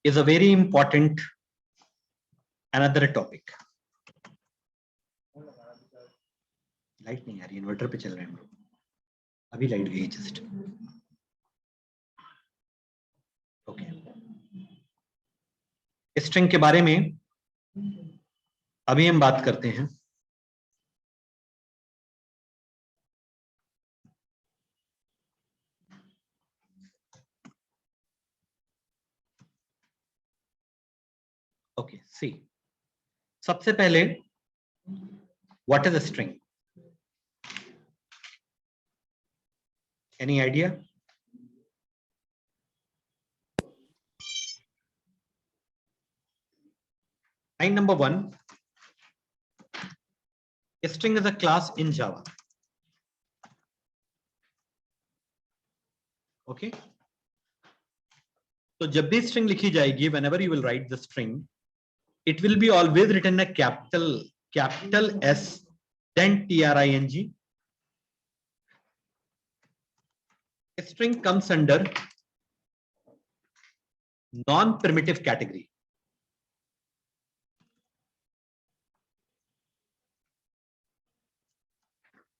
is a very important another topic. Light नहीं आ रही, inverter पे चल रहे हैं हम लोग, अभी लाइट गई जस्ट। ओके, स्ट्रिंग के बारे में अभी हम बात करते हैं। ओके, सी, सबसे पहले what is a string? Any idea? Line number 1, a string is a class in Java. Okay, तो जब भी string लिखी जाएगी, whenever you will write the string, it will be always written a capital S, then TRING. A string comes under non-primitive category.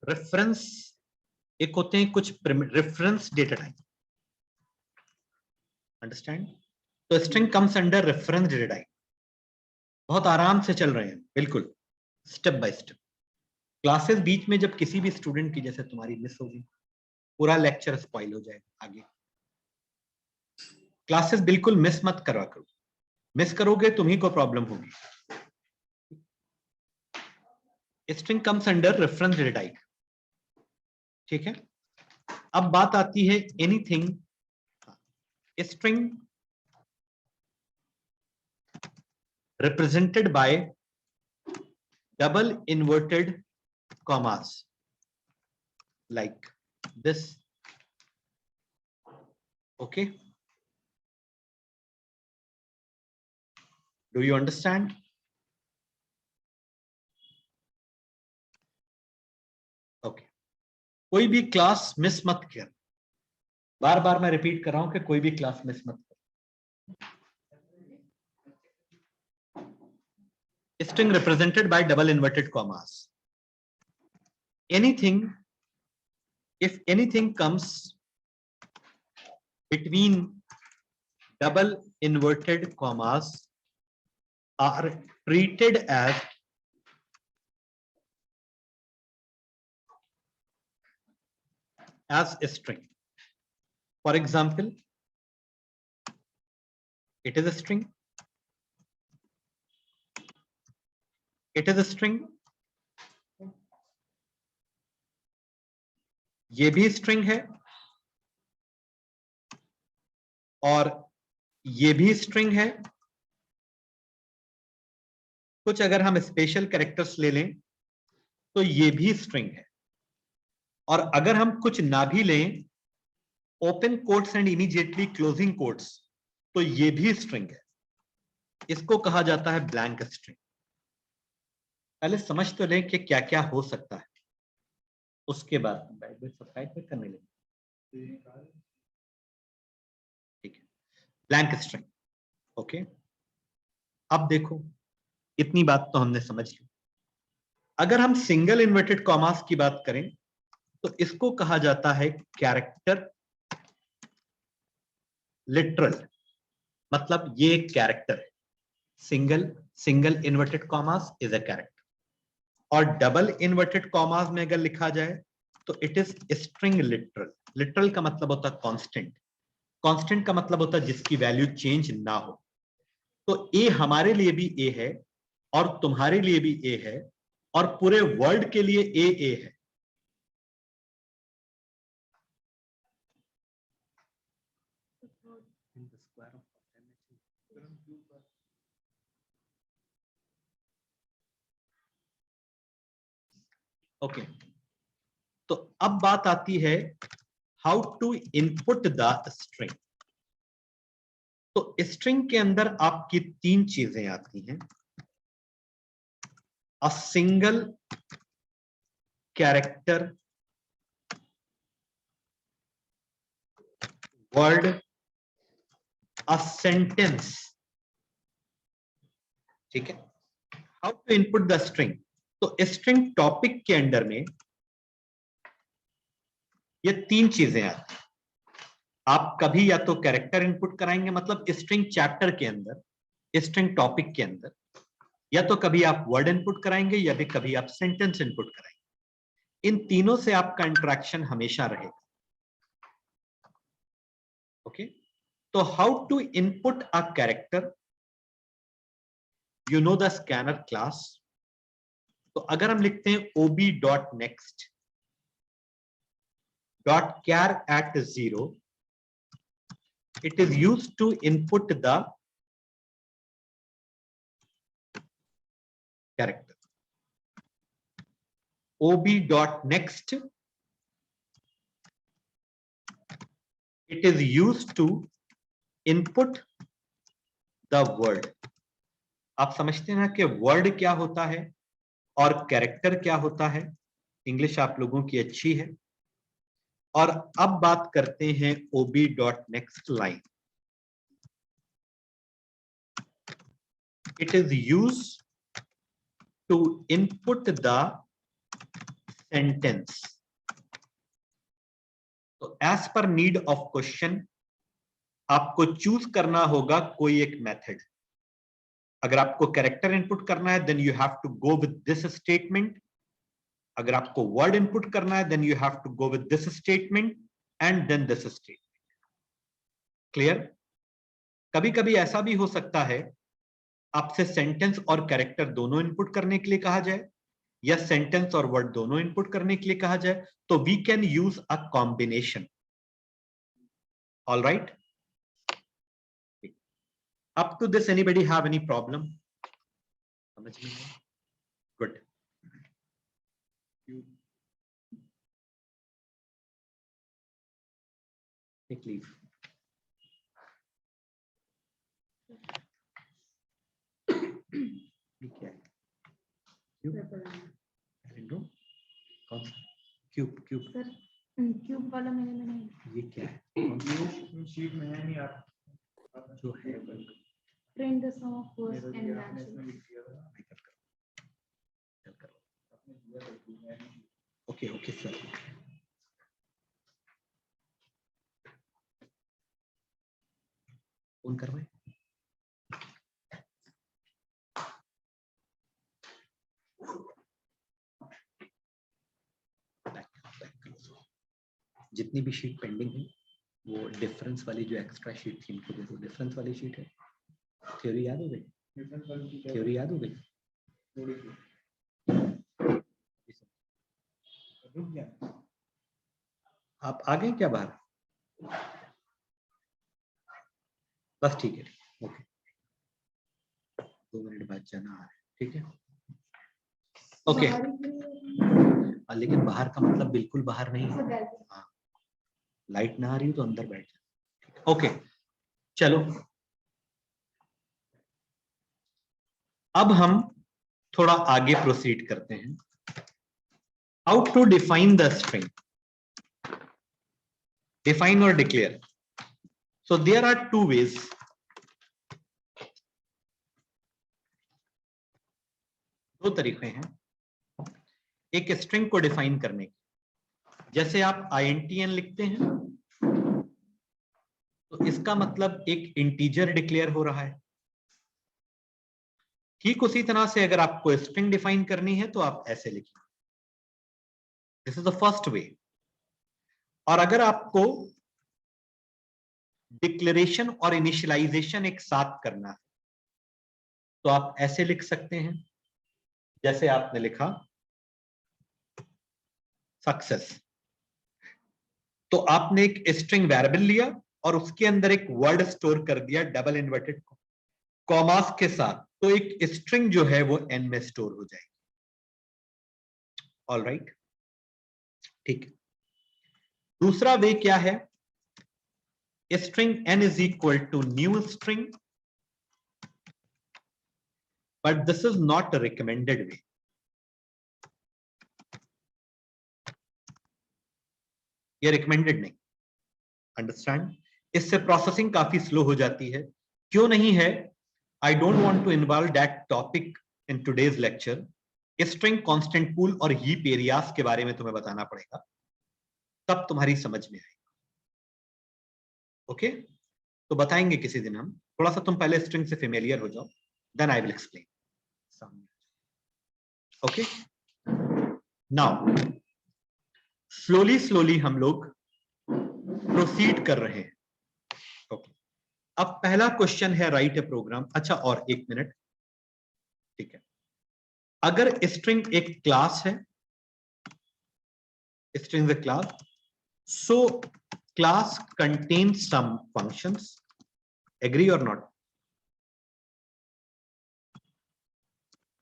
Reference एक होते हैं कुछ reference data type, understand? तो string comes under reference data type. बहुत आराम से चल रहे हैं, बिल्कुल स्टेप बाय स्टेप। क्लासेस बीच में जब किसी भी स्टूडेंट की जैसे तुम्हारी मिस होगी, पूरा लेक्चर स्पॉइल हो जाएगा। आगे क्लासेस बिल्कुल मिस मत करा करो, मिस करोगे तुम्ही को प्रॉब्लम होगी। String comes under reference data type, ठीक है। अब बात आती है anything, string represented by double inverted commas like this. Okay, do you understand? Okay, कोई भी क्लास मिस मत कर, बार बार मैं रिपीट कर रहा हूं कि कोई भी क्लास मिस मत कर। String represented by double inverted commas. Anything, if anything comes between double inverted commas are treated as a string. For example, it is a string, it is a string, ये भी string है और ये भी string है। कुछ अगर हम स्पेशल कैरेक्टर्स ले लें तो ये भी स्ट्रिंग है, और अगर हम कुछ ना भी लें, open quotes and immediately closing quotes, तो ये भी स्ट्रिंग है। इसको कहा जाता है ब्लैंक स्ट्रिंग। पहले समझ तो लें कि क्या क्या हो सकता है, उसके बाद सब्सक्राइब करने लगे, ठीक है। Blank string, okay. अब देखो, इतनी बात तो हमने समझ ली। अगर हम सिंगल इन्वर्टेड कॉमास की बात करें तो इसको कहा जाता है कैरेक्टर लिटरल, मतलब ये एक कैरेक्टर है। Single inverted commas is a character, और डबल इन्वर्टेड कॉमास में अगर लिखा जाए तो it is string literal. Literal का मतलब होता है कांस्टेंट, कांस्टेंट का मतलब होता है जिसकी वैल्यू चेंज ना हो। तो ए हमारे लिए भी ए है, और तुम्हारे लिए भी ए है, और पूरे वर्ल्ड के लिए ए है। ओके, तो अब बात आती है how to input the string. तो स्ट्रिंग के अंदर आपकी तीन चीजें आती हैं, a single character word, a sentence ठीक है। How to input the string, तो स्ट्रिंग टॉपिक के अंडर में ये तीन चीजें आती हैं। आप कभी या तो कैरेक्टर इनपुट कराएंगे, मतलब स्ट्रिंग चैप्टर के अंदर, स्ट्रिंग टॉपिक के अंदर, या तो कभी आप वर्ड इनपुट कराएंगे या फिर कभी आप सेंटेंस इनपुट कराएंगे। इन तीनों से आपका इंटरेक्शन हमेशा रहेगा। ओके, तो how to input a character, you know the scanner class. तो अगर हम लिखते हैं ob.next .char at 0, it is used to input the character. ob.next, it is used to input the word. आप समझते हैं ना कि वर्ड क्या होता है और कैरेक्टर क्या होता है। इंग्लिश आप लोगों की अच्छी है। और अब बात करते हैं ob.next line. It is used to input the sentence. तो as per need of question आपको चूज करना होगा कोई एक मेथड। अगर आपको कैरेक्टर इनपुट करना है then you have to go with this statement. अगर आपको वर्ड इनपुट करना है then you have to go with this statement and then this statement. Clear? कभी कभी ऐसा भी हो सकता है आपसे सेंटेंस और कैरेक्टर दोनों इनपुट करने के लिए कहा जाए, या सेंटेंस और वर्ड दोनों इनपुट करने के लिए कहा जाए, तो we can use a combination. All right, up to this anybody have any problem? Good. Take leave. क्या है? क्यूब? कौन सा? क्यूब? क्यूब? सर क्यूब वाला मेरे में नहीं। ये क्या है? क्यूब शीट में है नहीं यार, जो है print the sum of first and last. Okay okay sir. Phone करवाए। जितनी भी शीट पेंडिंग है वो डिफरेंस वाली जो एक्स्ट्रा शीट थी इनको दे दो। डिफरेंस वाली शीट है। थ्योरी याद हो गई? थ्योरी याद हो गई? आप आ गए क्या बाहर? बस ठीक है, ओके। 2 मिनट बाद जाना है, ठीक है? ओके। लेकिन बाहर का मतलब बिल्कुल बाहर नहीं है। हाँ, लाइट ना आ रही हो तो अंदर बैठ जाओ। ओके, चलो अब हम थोड़ा आगे प्रोसीड करते हैं। How to define the string, define और declare. So there are 2 ways. दो तरीके हैं एक स्ट्रिंग को डिफाइन करने के। जैसे आप INTN लिखते हैं तो इसका मतलब एक इंटीजर डिक्लेयर हो रहा है। ठीक उसी तरह से अगर आपको स्ट्रिंग डिफाइन करनी है तो आप ऐसे लिखिए, this is the first way. और अगर आपको डिक्लेरेशन और इनिशियलाइजेशन एक साथ करना है तो आप ऐसे लिख सकते हैं, जैसे आपने लिखा सक्सेस। तो आपने एक स्ट्रिंग वेरिएबल लिया और उसके अंदर एक वर्ड स्टोर कर दिया डबल इन्वर्टेड कॉमास के साथ, तो एक स्ट्रिंग जो है वो n में स्टोर हो जाएगी। ऑल राइट, ठीक है। दूसरा वे क्या है? String n is equal to new string, but this is not a recommended way. ये रिकमेंडेड नहीं, अंडरस्टैंड? इससे प्रोसेसिंग काफी स्लो हो जाती है। क्यों नहीं है? I don't want to involve that topic in today's lecture. String constant pool और हीप एरियाज के बारे में तुम्हें बताना पड़ेगा, तब तुम्हारी समझ में आएगी। ओके, तो बताएंगे किसी दिन हम। थोड़ा सा तुम पहले स्ट्रिंग से फेमिलियर हो जाओ, then I will explain. Okay, now slowly slowly हम लोग प्रोसीड कर रहे हैं। ओके, अब पहला क्वेश्चन है राइट ए प्रोग्राम। अच्छा, और एक मिनट, ठीक है। अगर स्ट्रिंग एक क्लास है, string is a class, so class contains some functions, agree or not?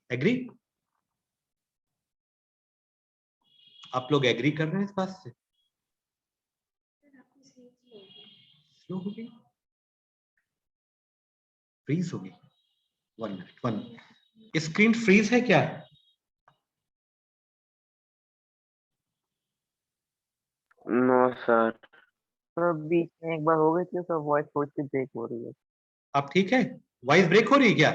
Agree? आप लोग एग्री कर रहे हैं इस बात से? स्लो हो गई, फ्रीज हो गई। 1 मिनट, 1 मिनट, स्क्रीन फ्रीज है क्या? नो सर, तो बीच में एक बार हो गई थी तो वॉइस थोड़ी सी ब्रेक हो रही है। आप ठीक है? वॉइस ब्रेक हो रही है क्या?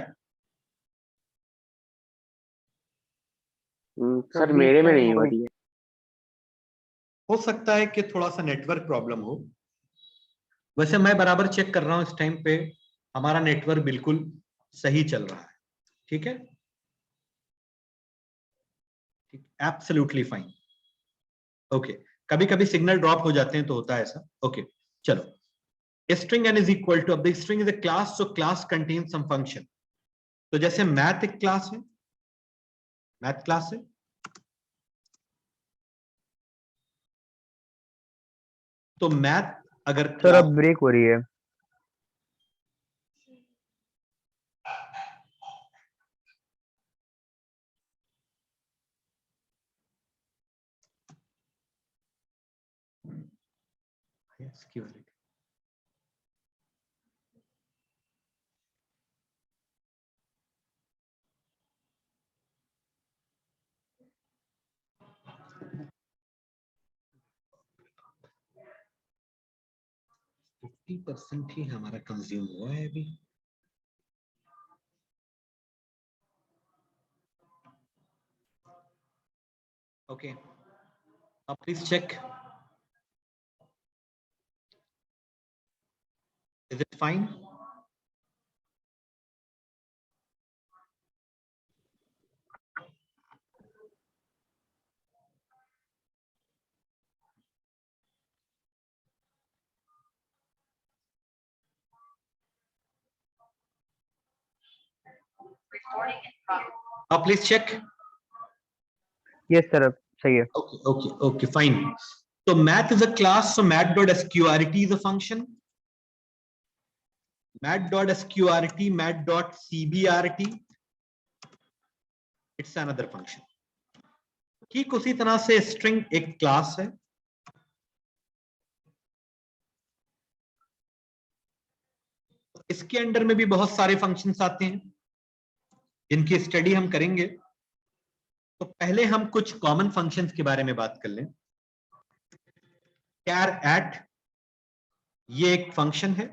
सर तो मेरे में नहीं हो रही है। हो सकता है कि थोड़ा सा नेटवर्क प्रॉब्लम हो। वैसे मैं बराबर चेक कर रहा हूं, इस टाइम पे हमारा नेटवर्क बिल्कुल सही चल रहा है। ठीक है, एब्सोल्युटली फाइन। ओके, कभी कभी सिग्नल ड्रॉप हो जाते हैं तो होता है ऐसा। ओके, चलो। String n is equal to, अब the string is a class, so class contain some function. तो जैसे मैथ एक क्लास है, मैथ क्लास है, तो मैथ अगर सर क्लास, अब ब्रेक हो रही है। फिफ्टी % ही हमारा कंज्यूम हुआ है अभी। ओके, अब please check, is it fine? अब प्लीज चेक। यस सर, अब सही है। Okay, okay, okay, fine. So math is a class, so math.sqrt is a function. Math.sqrt, math.cbrt, it's another function. ठीक उसी तरह से string एक क्लास है, इसके अंडर में भी बहुत सारे फंक्शंस आते हैं जिनकी स्टडी हम करेंगे। तो पहले हम कुछ कॉमन फंक्शंस के बारे में बात कर लें। char at, ये एक फंक्शन है,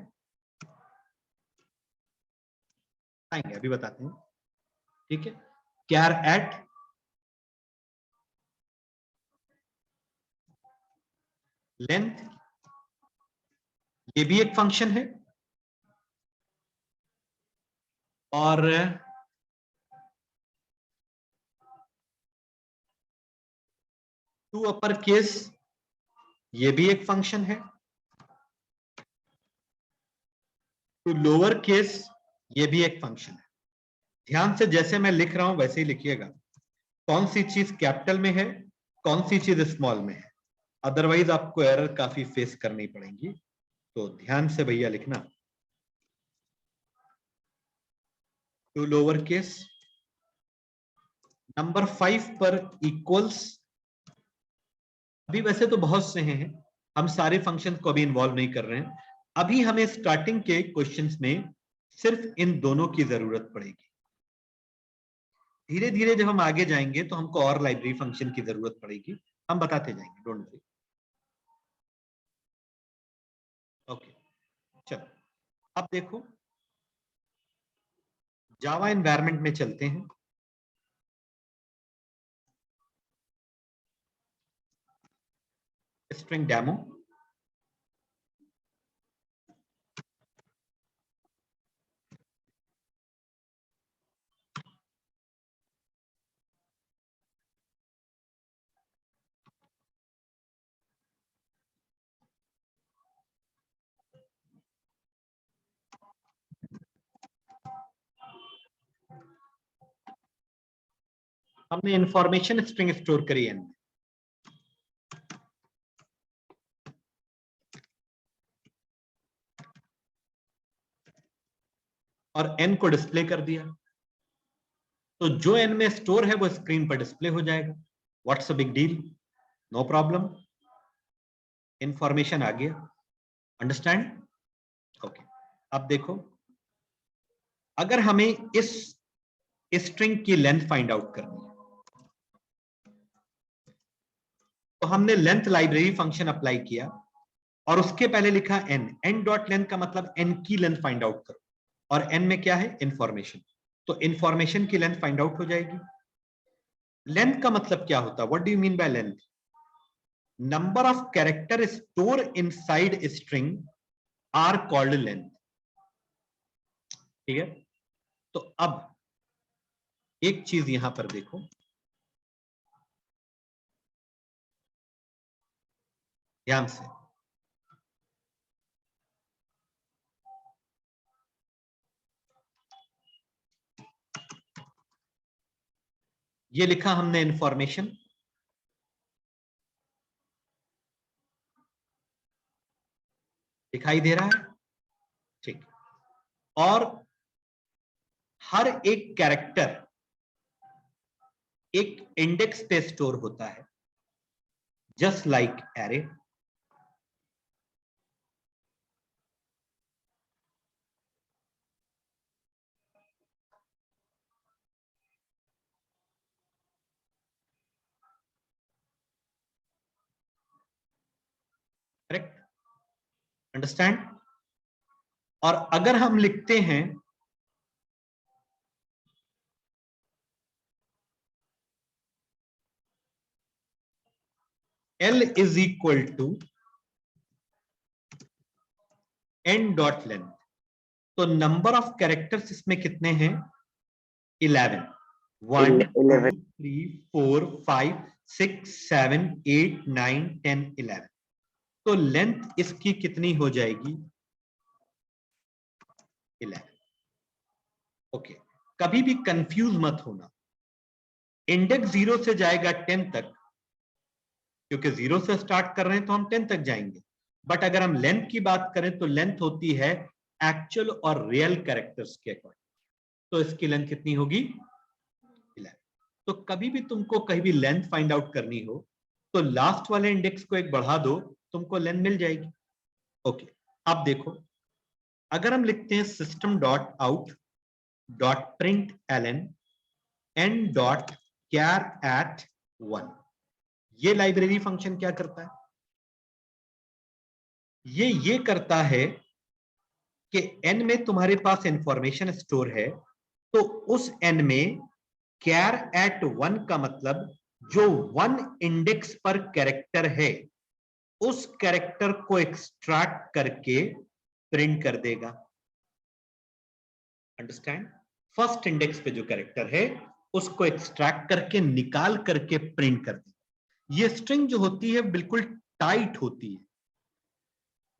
आएंगे अभी बताते हैं। ठीक है, char at, लेंथ, ये भी एक फंक्शन है, और टू अपर केस, ये भी एक फंक्शन है, टू लोअर केस, ये भी एक फंक्शन है। ध्यान से जैसे मैं लिख रहा हूं वैसे ही लिखिएगा, कौन सी चीज कैपिटल में है, कौन सी चीज स्मॉल में है, अदरवाइज आपको एरर काफी फेस करनी पड़ेगी। तो ध्यान से भैया लिखना, टू लोअर केस, नंबर 5 पर इक्वल्स। अभी वैसे तो बहुत से हैं, हम सारे फंक्शन को अभी इन्वॉल्व नहीं कर रहे हैं। अभी हमें स्टार्टिंग के क्वेश्चंस में सिर्फ इन दोनों की जरूरत पड़ेगी। धीरे धीरे जब हम आगे जाएंगे तो हमको और लाइब्रेरी फंक्शन की जरूरत पड़ेगी, हम बताते जाएंगे, डोंट वरी। ओके, चलो अब देखो, जावा एनवायरनमेंट में चलते हैं। स्ट्रिंग डेमो, हमने इंफॉर्मेशन स्ट्रिंग स्टोर करी है इनमें। और n को डिस्प्ले कर दिया, तो जो n में स्टोर है वो स्क्रीन पर डिस्प्ले हो जाएगा। What's a big deal, no problem, information आ गया। अंडरस्टैंड? ओके। अब देखो, अगर हमें इस स्ट्रिंग की लेंथ फाइंड आउट करनी है, तो हमने लेंथ लाइब्रेरी फंक्शन अप्लाई किया और उसके पहले लिखा n डॉट लेंथ का मतलब n की लेंथ फाइंड आउट करो, और n में क्या है? इंफॉर्मेशन। तो इंफॉर्मेशन की लेंथ फाइंड आउट हो जाएगी। लेंथ का मतलब क्या होता है? What do you mean by length? Number of character store inside string are called length. ठीक है? तो अब एक चीज यहां पर देखो, ध्यान से। ये लिखा हमने इंफॉर्मेशन, दिखाई दे रहा है? ठीक। और हर एक कैरेक्टर एक इंडेक्स पे स्टोर होता है, just like array. Correct? Understand? और अगर हम लिखते हैं L is equal to n dot length, तो नंबर ऑफ कैरेक्टर्स इसमें कितने हैं? 11। 1 2 11। 3 4 5 6 7 8 9 10 11। तो लेंथ इसकी कितनी हो जाएगी? 11। ओके। कभी भी कंफ्यूज मत होना, इंडेक्स 0 से जाएगा 10 तक, क्योंकि 0 से स्टार्ट कर रहे हैं तो हम 10 तक जाएंगे। बट अगर हम लेंथ की बात करें तो लेंथ होती है एक्चुअल और रियल कैरेक्टर्स के अकॉर्डिंग। तो इसकी लेंथ कितनी होगी? 11। तो कभी भी तुमको कहीं भी लेंथ फाइंड आउट करनी हो तो लास्ट वाले इंडेक्स को एक बढ़ा दो, तुमको लेंथ मिल जाएगी। ओके। अब देखो, अगर हम लिखते हैं system dot out dot println n dot char at 1, ये लाइब्रेरी फंक्शन क्या करता है? ये करता है कि n में तुम्हारे पास इंफॉर्मेशन स्टोर है, तो उस n में कैर एट 1 का मतलब जो 1 इंडेक्स पर कैरेक्टर है उस कैरेक्टर को एक्सट्रैक्ट करके प्रिंट कर देगा। अंडरस्टैंड? फर्स्ट इंडेक्स पे जो कैरेक्टर है उसको एक्सट्रैक्ट करके निकाल करके प्रिंट कर देगा। ये स्ट्रिंग जो होती है बिल्कुल टाइट होती है,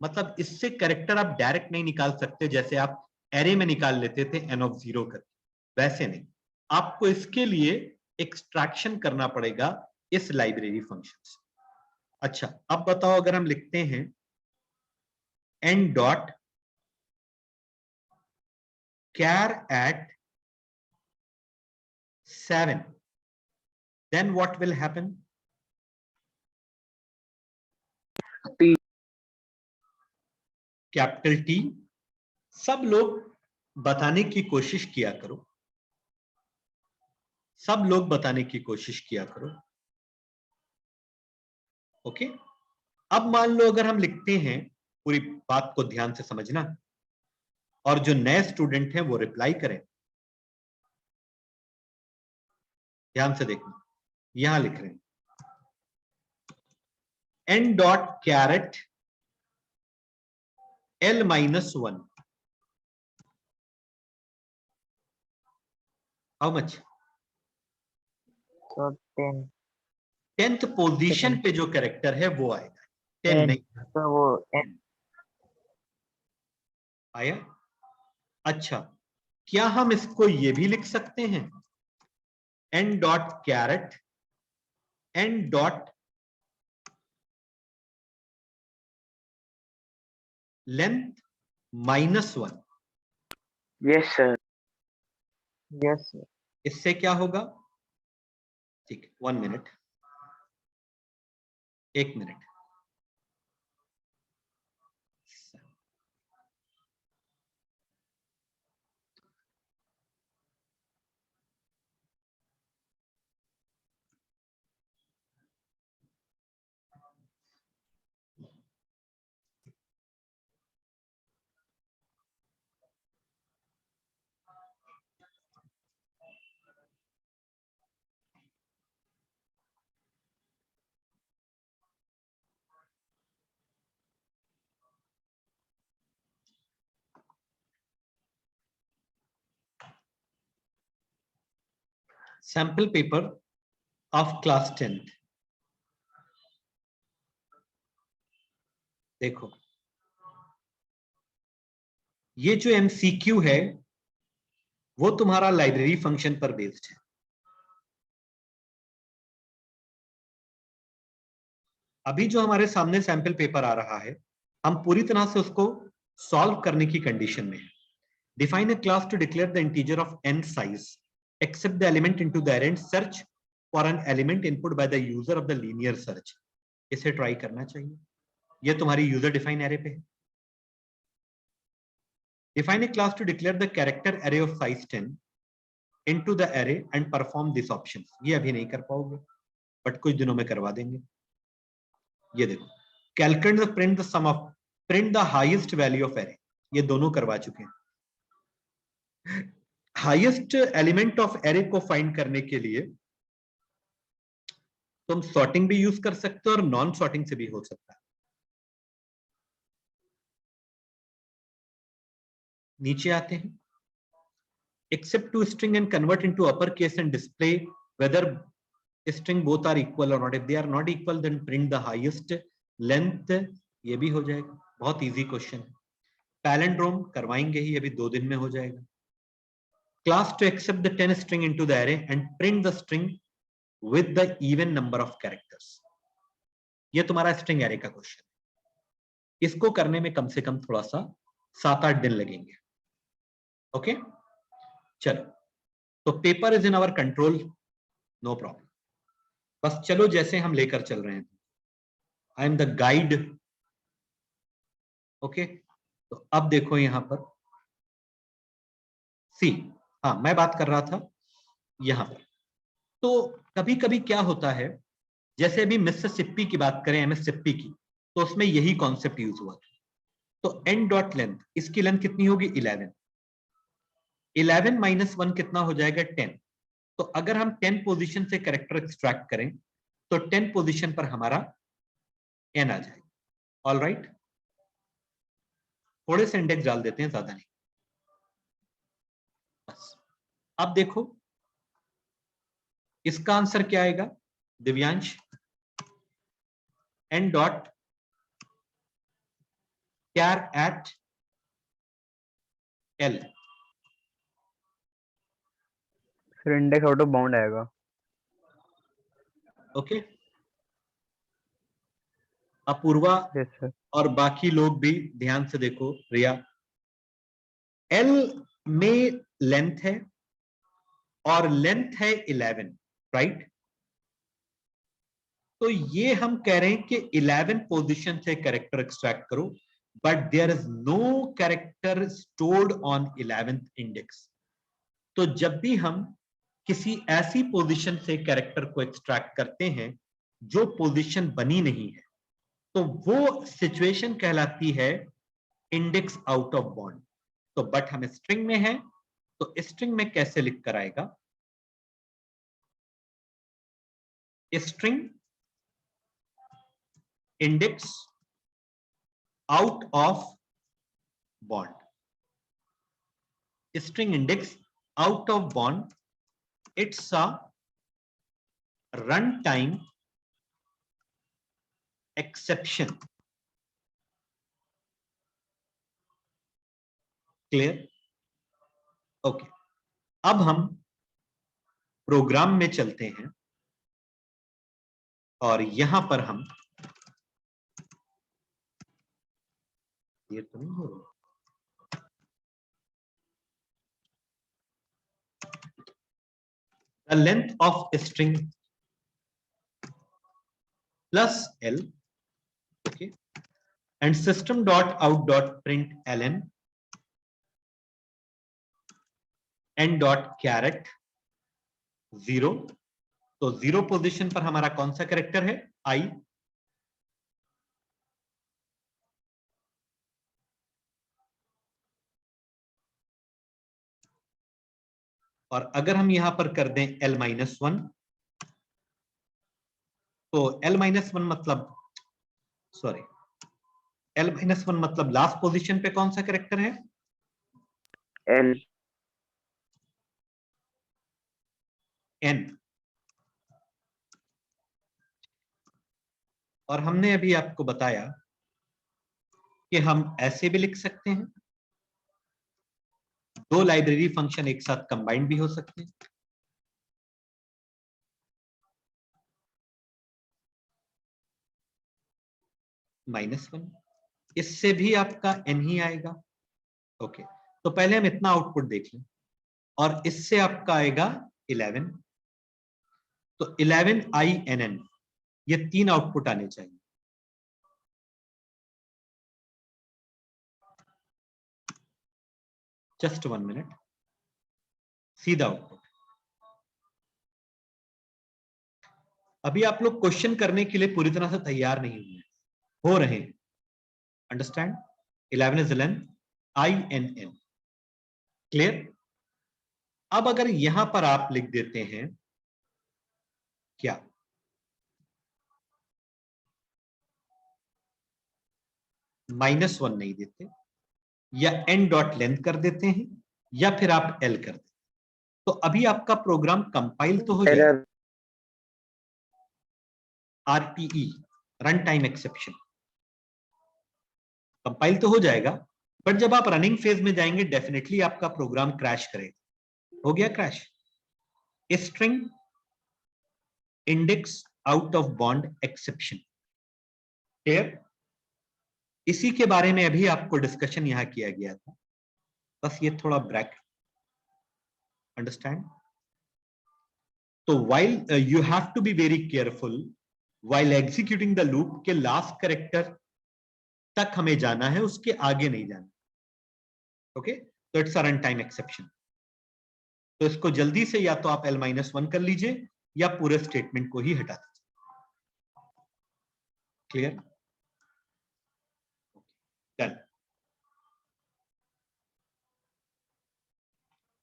मतलब इससे कैरेक्टर आप डायरेक्ट नहीं निकाल सकते जैसे आप एरे में निकाल लेते थे n ऑफ 0 करके, वैसे नहीं। आपको इसके लिए एक्सट्रैक्शन करना पड़ेगा इस लाइब्रेरी फंक्शन से। अच्छा, अब बताओ, अगर हम लिखते हैं n dot char at 7, then what will happen? T। Capital T. सब लोग बताने की कोशिश किया करो, सब लोग बताने की कोशिश किया करो। ओके। अब मान लो अगर हम लिखते हैं, पूरी बात को ध्यान से समझना, और जो नए स्टूडेंट हैं वो रिप्लाई करें। ध्यान से देखना, यहां लिख रहे हैं n dot char at L-1, how much? तो 10 10th पोजीशन पे जो कैरेक्टर है वो आएगा, 10 N. नहीं तो वो N आया। अच्छा, क्या हम इसको ये भी लिख सकते हैं, n dot char at n dot length -1? Yes sir, yes sir. इससे क्या होगा? ठीक है, 1 minute, 1 minute. Sample paper of class 10th, देखो ये जो MCQ है वो तुम्हारा लाइब्रेरी फंक्शन पर बेस्ड है। अभी जो हमारे सामने सैंपल पेपर आ रहा है, हम पूरी तरह से उसको सॉल्व करने की कंडीशन में है। Define a class to declare the integer of n size accept the element into the array and search for an element input by the user of the linear search. इसे try करना चाहिए, ये तुम्हारी user define array पे है। Define a class to declare the character array of size 10 into the array and perform this option. ये अभी नहीं कर पाओगे बट कुछ दिनों में करवा देंगे। ये देखो, calculate the print the sum of print the highest value of array, ये दोनों करवा चुके हैं। हाईएस्ट एलिमेंट ऑफ एरे को फाइंड करने के लिए तुम सॉर्टिंग भी यूज कर सकते हो और नॉन सॉर्टिंग से भी हो सकता है। नीचे आते हैं, accept two string and convert into upper case and display whether string both are equal और not. If they are not equal then print the highest length, ये भी हो जाएगा। बहुत इजी क्वेश्चन। पैलेंड्रोम करवाएंगे ही, अभी 2 दिन में हो जाएगा। Class to accept the 10 string into the array and print the string with the even number of characters। ये तुम्हारा स्ट्रिंग एरे का क्वेश्चन है। इसको करने में कम से कम थोड़ा सा 7-8 दिन लगेंगे। ओके, चलो, तो paper is in our control, no problem. बस चलो जैसे हम लेकर चल रहे हैं, I am the guide. Okay, तो अब देखो यहां पर सी, हाँ मैं बात कर रहा था यहां पर। तो कभी कभी क्या होता है, जैसे अभी मिसिसिपी की बात करें, एमएससिपी की, तो उसमें यही कॉन्सेप्ट यूज हुआ था। तो n डॉट लेंथ, इसकी लेंथ कितनी होगी 11, 11 - 1 कितना हो जाएगा 10। तो अगर हम 10 पोजीशन से कैरेक्टर एक्सट्रैक्ट करें तो 10 पोजीशन पर हमारा n आ जाएगा। ऑल राइट, थोड़े से इंडेक्स डाल देते हैं, ज्यादा नहीं। बस अब देखो इसका आंसर क्या आएगा Divyansh, n dot char at l। फिर इंडेक्स आउट ऑफ बाउंड आएगा। Okay, Apoorva yes sir. और बाकी लोग भी ध्यान से देखो। रिया, L में लेंथ है और लेंथ है 11, राइट। तो ये हम कह रहे हैं कि 11 पोजीशन से कैरेक्टर एक्सट्रैक्ट करो, but there is no character stored on 11th index. तो जब भी हम किसी ऐसी पोजीशन से कैरेक्टर को एक्सट्रैक्ट करते हैं जो पोजीशन बनी नहीं है, तो वो सिचुएशन कहलाती है इंडेक्स आउट ऑफ बाउंड। तो बट हम स्ट्रिंग में है, तो स्ट्रिंग में कैसे लिख कर आएगा, string index out of bond. String index out of bond, it's a runtime exception. Clear? Okay, अब हम प्रोग्राम में चलते हैं और यहां पर हम ये तो नहीं हो रहा, the length of a string plus L, okay, and system dot out dot print ln n dot caret 0. तो 0 पोजीशन पर हमारा कौन सा कैरेक्टर है? I. और अगर हम यहां पर कर दें L-1, तो L-1 मतलब सॉरी L-1 मतलब लास्ट पोजीशन पे कौन सा कैरेक्टर है? L. N. और हमने अभी आपको बताया कि हम ऐसे भी लिख सकते हैं, दो लाइब्रेरी फंक्शन एक साथ कंबाइंड भी हो सकते हैं। -1, इससे भी आपका n ही आएगा। ओके, तो पहले हम इतना आउटपुट देख लें, और इससे आपका आएगा 11, तो 11 INN, ये 3 आउटपुट आने चाहिए। जस्ट 1 मिनट, सीधा आउटपुट। अभी आप लोग क्वेश्चन करने के लिए पूरी तरह से तैयार नहीं हुए, हो रहे हैं। Understand? 11 is ln INN, clear? अब अगर यहां पर आप लिख देते हैं क्या, -1 नहीं देते, या n डॉट लेंथ कर देते हैं, या फिर आप l कर देते, तो अभी आपका प्रोग्राम कंपाइल तो हो जाएगा। Error. RTE, run time exception, compile तो हो जाएगा, बट जब आप रनिंग फेज में जाएंगे डेफिनेटली आपका प्रोग्राम क्रैश करेगा। हो गया crash. String index out of bond exception, clear? इसी के बारे में अभी आपको डिस्कशन यहां किया गया था, बस ये थोड़ा ब्रैकेट, अंडरस्टैंड? तो while you have to be very careful while executing the loop के लास्ट कैरेक्टर तक हमें जाना है, उसके आगे नहीं जाना। ओके, तो it's a run time exception. तो इसको जल्दी से या तो आप L-1 कर लीजिए या पूरे स्टेटमेंट को ही हटा दीजिए। क्लियर? डन।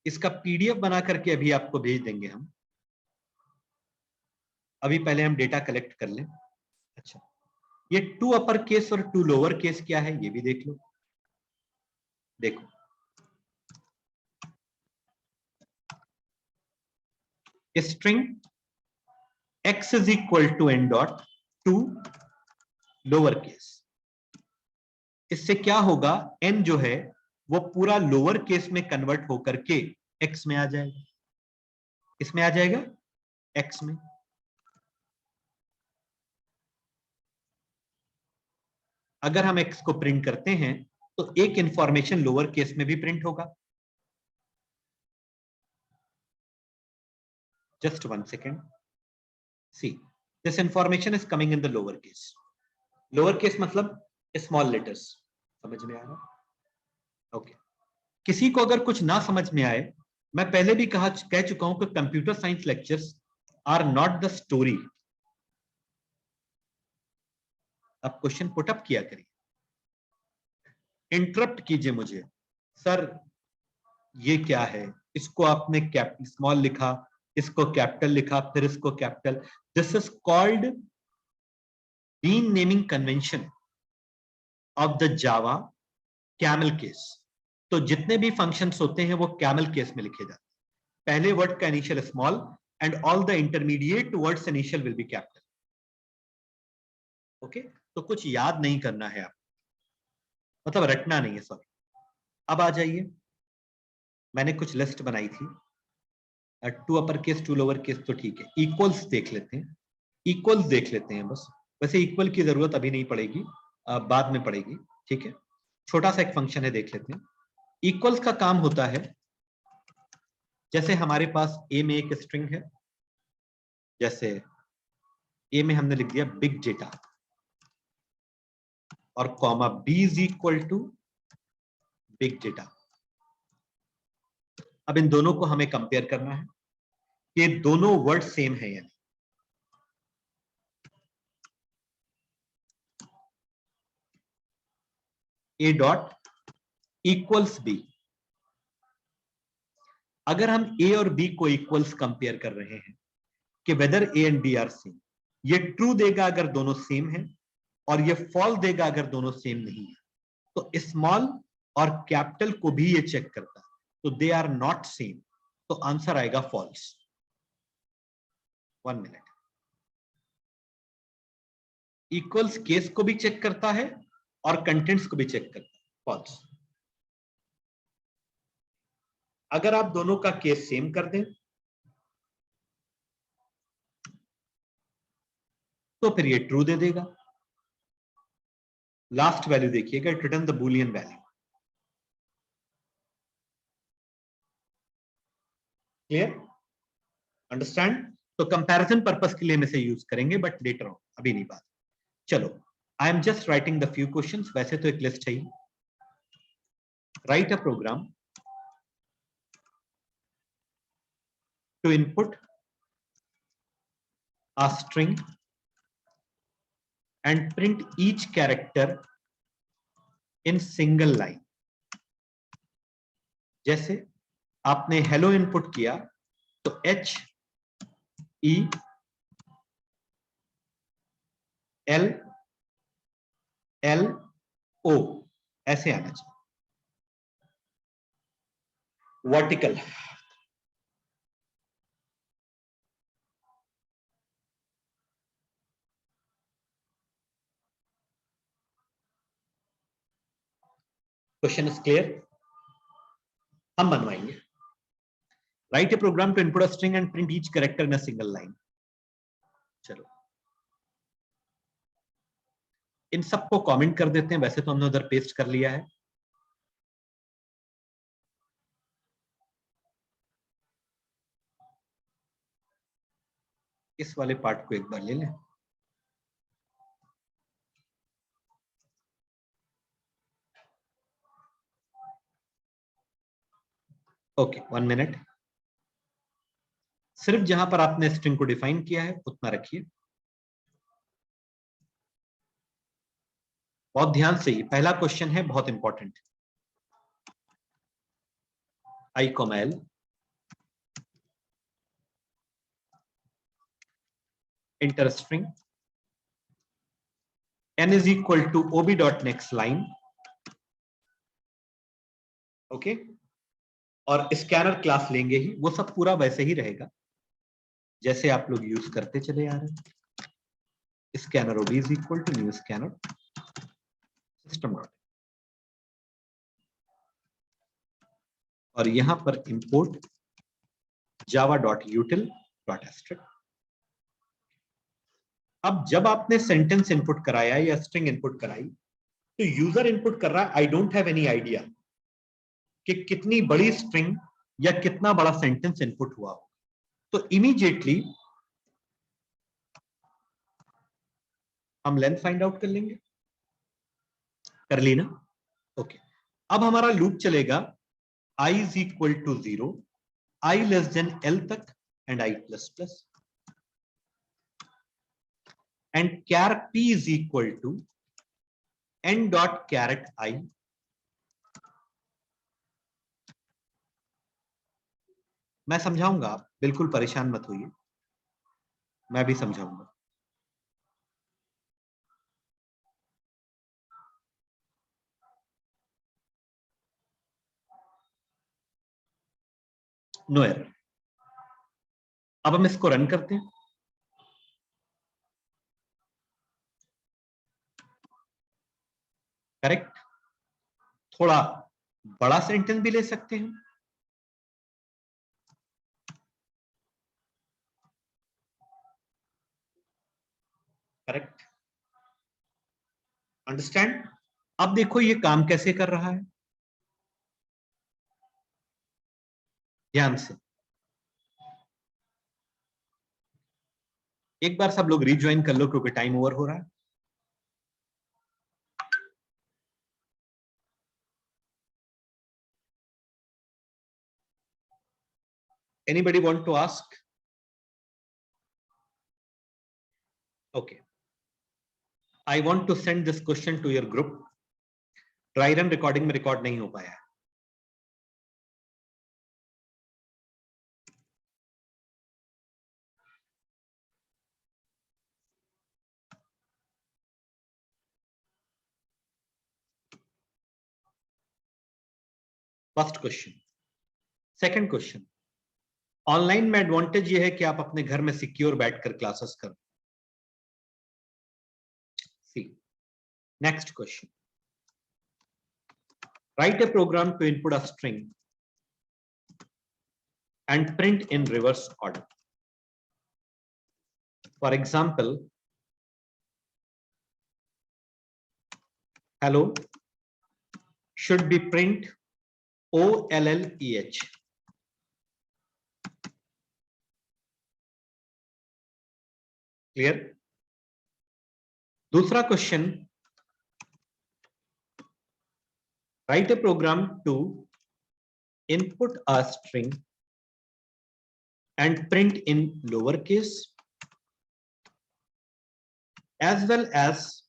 इसका PDF बना करके अभी आपको भेज देंगे हम। अभी पहले हम डेटा कलेक्ट कर लें। अच्छा, ये 2 अपर केस और 2 लोअर केस क्या है ये भी देख लो। देखो, string x is equal to n dot 2 lower case, इससे क्या होगा, n जो है वो पूरा लोअर केस में कन्वर्ट होकर के x में आ जाएगा। इसमें आ जाएगा x में। अगर हम x को प्रिंट करते हैं तो एक इंफॉर्मेशन लोअर केस में भी प्रिंट होगा। Just 1 second. See, this information is coming in the lower case. Lower case मतलब small letters. समझ में आ रहा? Okay. किसी को अगर कुछ ना समझ में आए, मैं पहले भी कह चुका हूं कि computer science lectures are not the story. आप क्वेश्चन पुट अप किया करिए, इंटरप्ट कीजिए मुझे, सर ये क्या है, इसको आपने कैपिटल स्मॉल लिखा, इसको कैपिटल लिखा, फिर इसको capital. This is called bean naming convention of the Java camel case. तो जितने भी फंक्शंस होते हैं वो कैमल केस में लिखे जाते हैं. पहले वर्ड का initial small and all the intermediate words initial will be capital. Okay, तो कुछ याद नहीं करना है आप, मतलब रटना नहीं है, सॉरी. अब आ जाइए, मैंने कुछ लिस्ट बनाई थी. 2 अपर केस 2 लोअर केस तो ठीक है. इक्वल्स देख लेते हैं, इक्वल्स देख लेते हैं बस. वैसे इक्वल की जरूरत अभी नहीं पड़ेगी, बाद में पड़ेगी. ठीक है, छोटा सा एक फंक्शन है, देख लेते हैं. इक्वल्स का काम होता है, जैसे हमारे पास ए में एक स्ट्रिंग है, जैसे ए में हमने लिख दिया बिग डेटा और comma B is equal to big data. अब इन दोनों को हमें कंपेयर करना है, ये दोनों वर्ड सेम है यानी. A dot equals B. अगर हम ए और बी को इक्वल्स कंपेयर कर रहे हैं कि whether A and B are same, ये ट्रू देगा अगर दोनों सेम है, और ये फॉल्स देगा अगर दोनों सेम नहीं है. तो स्मॉल और कैपिटल को भी ये चेक करता है, तो दे आर नॉट सेम, तो आंसर आएगा फॉल्स. 1 मिनट. इक्वल्स केस को भी चेक करता है और कंटेंट्स को भी चेक करता है, फॉल्स. अगर आप दोनों का केस सेम कर दें तो फिर ये ट्रू दे देगा. लास्ट वैल्यू देखिएगा, it return the Boolean value. Clear, understand. तो कंपैरिजन पर्पस के लिए हम इसे यूज करेंगे, बट लेटर ऑन, अभी नहीं बात. चलो, I am just writing the few questions. वैसे तो एक लिस्ट है ही. Write a program to input a string and print each character in single line. जैसे आपने हेलो इनपुट किया तो H E L L O ऐसे आना चाहिए. वर्टिकल. Question is clear. हम बनवाएंगे. Write a program to input a string and print each character in a single line. चलो, इन सबको कमेंट कर देते हैं. वैसे तो हमने उधर पेस्ट कर लिया है. इस वाले पार्ट को एक बार ले लें. Okay, 1 minute. सिर्फ जहां पर आपने स्ट्रिंग को डिफाइन किया है उतना रखिए. बहुत ध्यान से, ही पहला क्वेश्चन है, बहुत important. I, L enter string n is equal to ob dot next line. Okay, और स्कैनर क्लास लेंगे ही. वो सब पूरा वैसे ही रहेगा जैसे आप लोग यूज करते चले आ रहे हैं. Scanner ob is equal to new scanner system dot, और यहां पर import Java dot util dot asterisk. अब जब आपने सेंटेंस इनपुट कराया या स्ट्रिंग इनपुट कराई तो यूजर इनपुट कर रहा है I don't have any idea कि कितनी बड़ी स्ट्रिंग या कितना बड़ा सेंटेंस इनपुट हुआ हो. तो इमीडिएटली हम लेंथ फाइंड आउट कर लेंगे. कर ली ना? ओके. अब हमारा लूप चलेगा i is equal to 0, i less than l तक and i plus plus, and char p is equal to n dot caret I. मैं समझाऊंगा, आप बिल्कुल परेशान मत होइए, मैं भी समझाऊंगा। No error. अब हम इसको रन करते हैं। करेक्ट। थोड़ा बड़ा सेंटेंस भी ले सकते हैं। करेक्ट। अंडरस्टैंड। अब देखो ये काम कैसे कर रहा है, ध्यान से। एक बार सब लोग रिज्वाइन कर लो क्योंकि टाइम ओवर हो रहा है। Anybody want to ask? Okay. I want to send this question to your group. Dry run recording में रिकॉर्ड नहीं हो पाया है। First question. Second question, online में एडवांटेज ये है कि आप अपने घर में सिक्योर बैठकर क्लासेस कर। See next question, write a program to input a string and print in reverse order. For example, hello should be print OLLEH. Clear? दूसरा question, write a program to input a string and print in lowercase as well as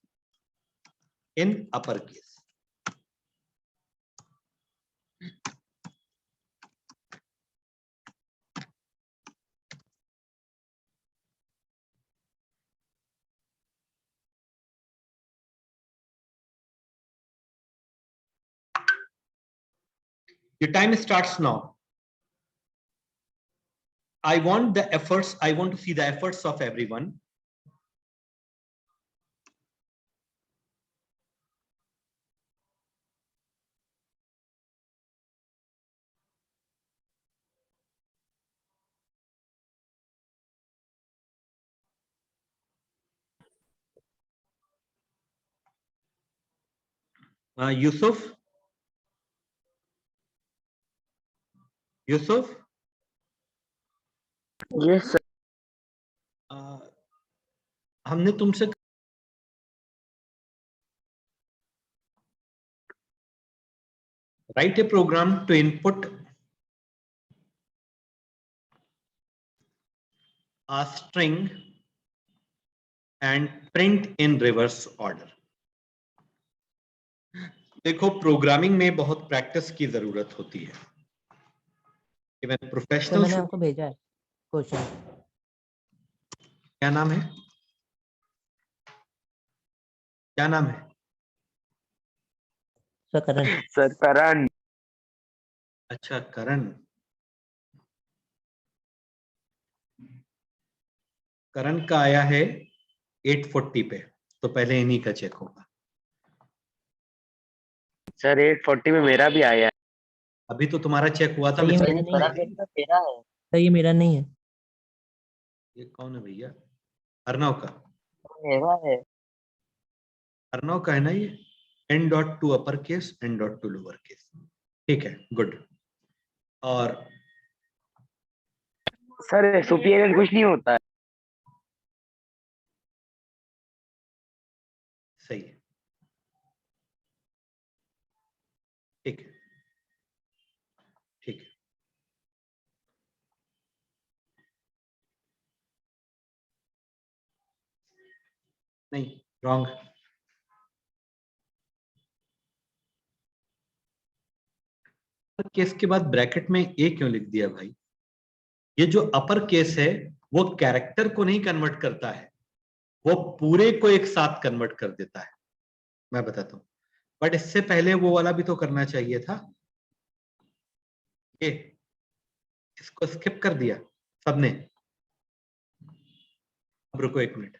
in uppercase. Your time starts now. I want the efforts, I want to see the efforts of everyone. Yusuf? Yusuf? Yes sir. हमने तुमसे write a program to input a string and print in reverse order. देखो programming में बहुत practice की जरूरत होती है। Even तो प्रोफेशनल। मैंने आपको भेजा है क्वेश्चन। क्या नाम है? क्या नाम है? सर करण। सर करण। अच्छा करण। करण का आया है 840 पे, तो पहले इन्हीं का चेक होगा। सर 840 में मेरा भी आया है। अभी तो तुम्हारा चेक हुआ था। सर ये मैं मेरा नहीं है। करण का तेरा है। सर ये मेरा नहीं है। ये कौन है भैया? अर्नव का। मेरा है। अर्नव का है ना ये। n.2 upper case n.2 lower case. ठीक है, गुड। और सर सुपीरियर कुछ नहीं होता है। सही है, ठीक है, ठीक है। नहीं, रॉन्ग। केस के बाद ब्रैकेट में ए क्यों लिख दिया भाई? ये जो अपर केस है वो कैरेक्टर को नहीं कन्वर्ट करता है, वो पूरे को एक साथ कन्वर्ट कर देता है। मैं बताता हूं, बट इससे पहले वो वाला भी तो करना चाहिए था। ये इसको स्किप कर दिया सबने। अब रुको एक मिनट।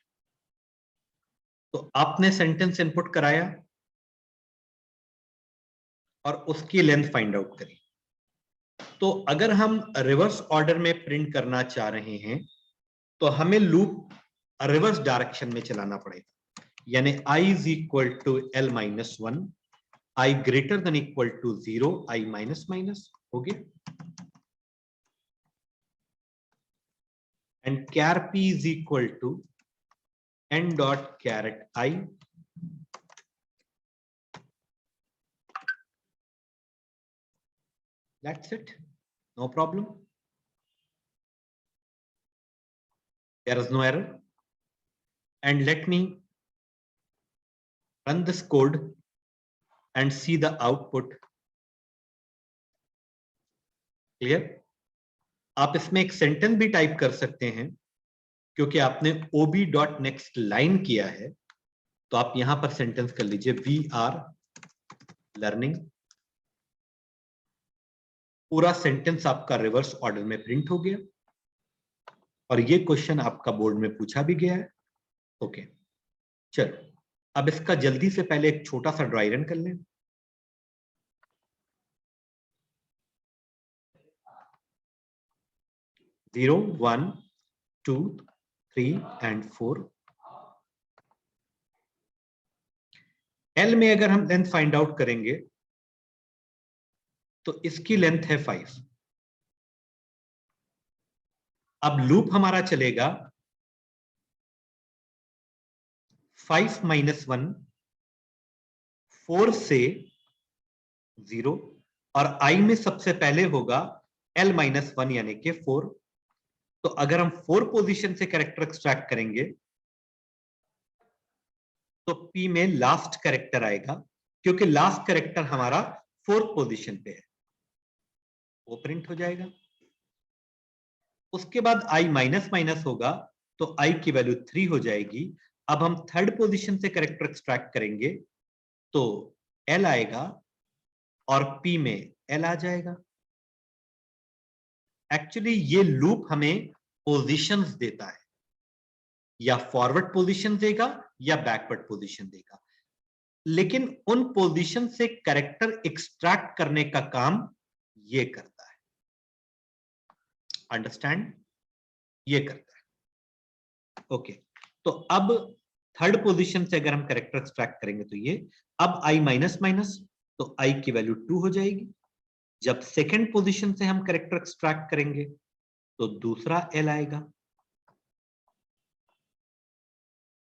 तो आपने सेंटेंस इनपुट कराया और उसकी लेंथ फाइंड आउट करी। तो अगर हम रिवर्स ऑर्डर में प्रिंट करना चाह रहे हैं तो हमें लूप रिवर्स डायरेक्शन में चलाना पड़ेगा, यानी i is equal to l minus 1, i greater than equal to 0, i minus minus हो गया, and char p is equal to n dot char at i that's it, no problem, there is no error. And let me run this code and see the output. Clear? आप इसमें एक sentence भी type कर सकते हैं, क्योंकि आपने ob.next line किया है, तो आप यहां पर सेंटेंस कर लीजिए, वी आर लर्निंग। पूरा सेंटेंस आपका रिवर्स ऑर्डर में प्रिंट हो गया और ये क्वेश्चन आपका बोर्ड में पूछा भी गया है। ओके, चलो अब इसका जल्दी से पहले एक छोटा सा ड्राई रन कर लें। Zero, 1, 2, 3 and 4। L में अगर हम लेंथ फाइंड आउट करेंगे तो इसकी लेंथ है 5। अब लूप हमारा चलेगा 5 माइनस 1, 4 से 0, और i में सबसे पहले होगा l माइनस 1 यानी कि 4। तो अगर हम 4 पोजीशन से कैरेक्टर एक्सट्रैक्ट करेंगे तो p में लास्ट कैरेक्टर आएगा, क्योंकि लास्ट कैरेक्टर हमारा 4th पोजीशन पे है, वो प्रिंट हो जाएगा। उसके बाद i माइनस माइनस होगा तो i की वैल्यू 3 हो जाएगी। अब हम 3rd पोजीशन से कैरेक्टर एक्सट्रैक्ट करेंगे तो l आएगा और p में l आ जाएगा। एक्चुअली ये लूप हमें पोजीशंस देता है, या फॉरवर्ड पोजीशन देगा या बैकवर्ड पोजीशन देगा, लेकिन उन पोजीशन से कैरेक्टर एक्सट्रैक्ट करने का काम ये करता है। अंडरस्टैंड? ये करता है। ओके, तो अब 3rd पोजीशन से अगर हम कैरेक्टर एक्सट्रैक्ट करेंगे तो ये, अब i माइनस माइनस तो i की वैल्यू 2 हो जाएगी। जब 2nd पोजीशन से हम कैरेक्टर एक्सट्रैक्ट करेंगे तो दूसरा l आएगा,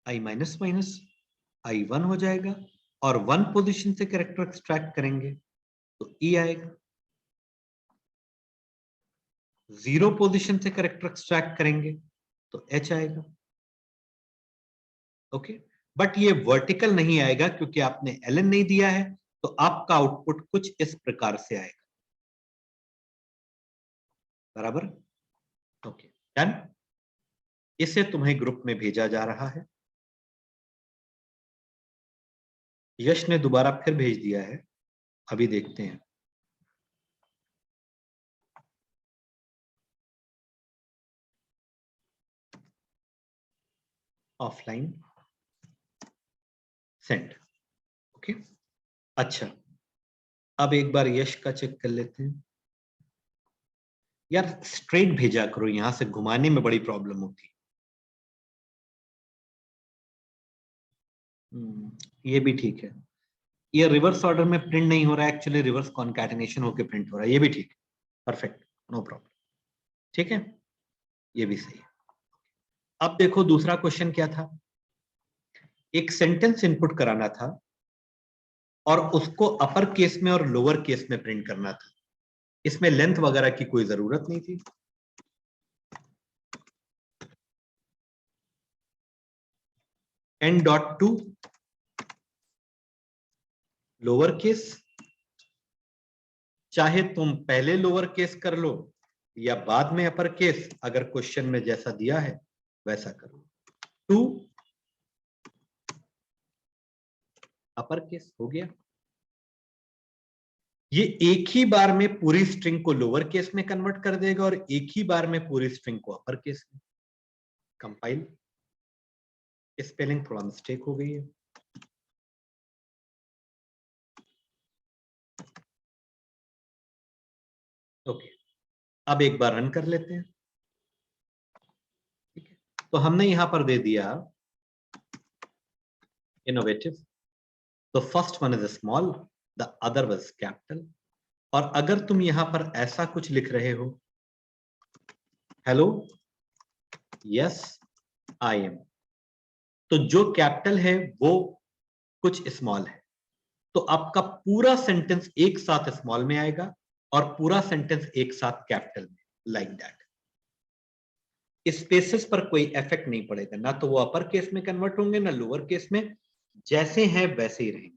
i माइनस माइनस i 1 हो जाएगा, और 1 पोजीशन से कैरेक्टर एक्सट्रैक्ट करेंगे तो e आएगा। 0 पोजीशन से कैरेक्टर एक्सट्रैक्ट करेंगे तो h आएगा। ओके, बट ये वर्टिकल नहीं आएगा क्योंकि आपने ln नहीं दिया है, तो आपका आउटपुट कुछ इस प्रकार से आएगा। बराबर? Okay, done. इसे तुम्हें ग्रुप में भेजा जा रहा है। यश ने दोबारा फिर भेज दिया है, अभी देखते हैं। Offline send. ओके, अच्छा, अब एक बार यश का चेक कर लेते हैं। यार स्ट्रेट भेजा करो, यहां से घुमाने में बड़ी प्रॉब्लम होती है। ये भी ठीक है। ये रिवर्स ऑर्डर में प्रिंट नहीं हो रहा है, एक्चुअली रिवर्स कॉन्कैटिनेशन होकर प्रिंट हो रहा है। ये भी ठीक है, परफेक्ट, नो प्रॉब्लम। ठीक है, ये भी सही है। अब देखो दूसरा क्वेश्चन क्या था। एक सेंटेंस इनपुट कराना था और उसको अपर केस में और लोअर केस में प्रिंट करना था। इसमें लेंथ वगैरह की कोई जरूरत नहीं थी। n.2 लोअर केस, चाहे तुम पहले लोअर केस कर लो या बाद में अपर केस, अगर क्वेश्चन में जैसा दिया है वैसा करो। 2 अपर केस हो गया। ये एक ही बार में पूरी स्ट्रिंग को लोअर केस में कन्वर्ट कर देगा और एक ही बार में पूरी स्ट्रिंग को अपर केस में। कंपाइल, स्पेलिंग थोड़ा मिस्टेक हो गई है। ओके, अब एक बार रन कर लेते हैं। ठीक है, तो हमने यहां पर दे दिया इनोवेटिव, तो first one is small, the other was capital. और अगर तुम यहां पर ऐसा कुछ लिख रहे हो, हेलो यस आई एम, तो जो कैपिटल है वो कुछ स्मॉल है, तो आपका पूरा सेंटेंस एक साथ स्मॉल में आएगा और पूरा सेंटेंस एक साथ कैपिटल में, लाइक दैट। स्पेसेस पर कोई इफेक्ट नहीं पड़ेगा, ना तो वो अपर केस में कन्वर्ट होंगे ना लोअर केस में, जैसे हैं वैसे ही रहेंगे।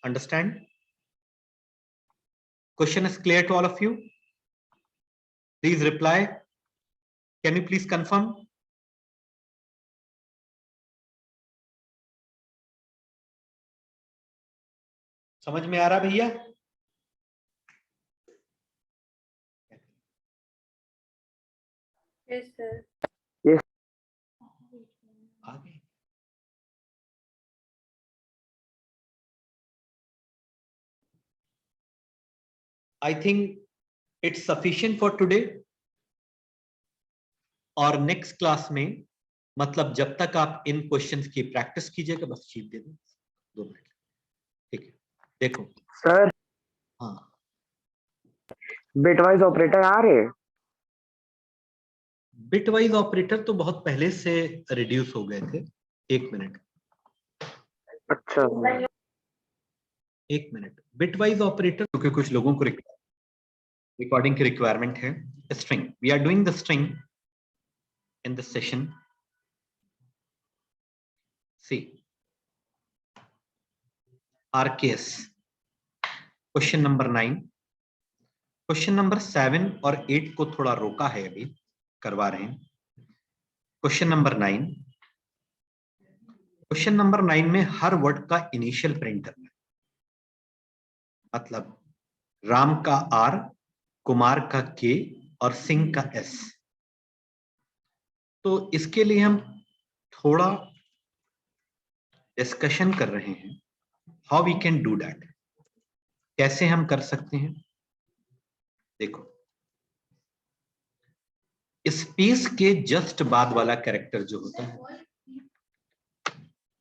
Understand? Question is clear to all of you? Please reply, can you please confirm? समझ में आ रहा भैया? Yes, sir. आगे I think it's sufficient for today. और नेक्स्ट क्लास में, मतलब जब तक आप इन क्वेश्चंस की प्रैक्टिस कीजिएगा, बस शीट दे दो 2 मिनट। ठीक है, देखो सर हाँ, बिटवाइज ऑपरेटर आ रहे हैं? बिटवाइज ऑपरेटर तो बहुत पहले से रिड्यूस हो गए थे। 1 मिनट, अच्छा 1 मिनट। बिटवाइज ऑपरेटर क्योंकि कुछ लोगों को रिकॉर्डिंग की रिक्वायरमेंट है। String, we are doing the string in this session. See RKS, question number 9, question number 7 और 8 को थोड़ा रोका है, अभी करवा रहे हैं। क्वेश्चन नंबर 9, क्वेश्चन नंबर 9 में हर वर्ड का इनिशियल प्रिंट करना है, मतलब राम का R, कुमार का K और सिंह का S। तो इसके लिए हम थोड़ा डिस्कशन कर रहे हैं, how we can do that, कैसे हम कर सकते हैं। देखो, स्पेस के जस्ट बाद वाला कैरेक्टर जो होता है,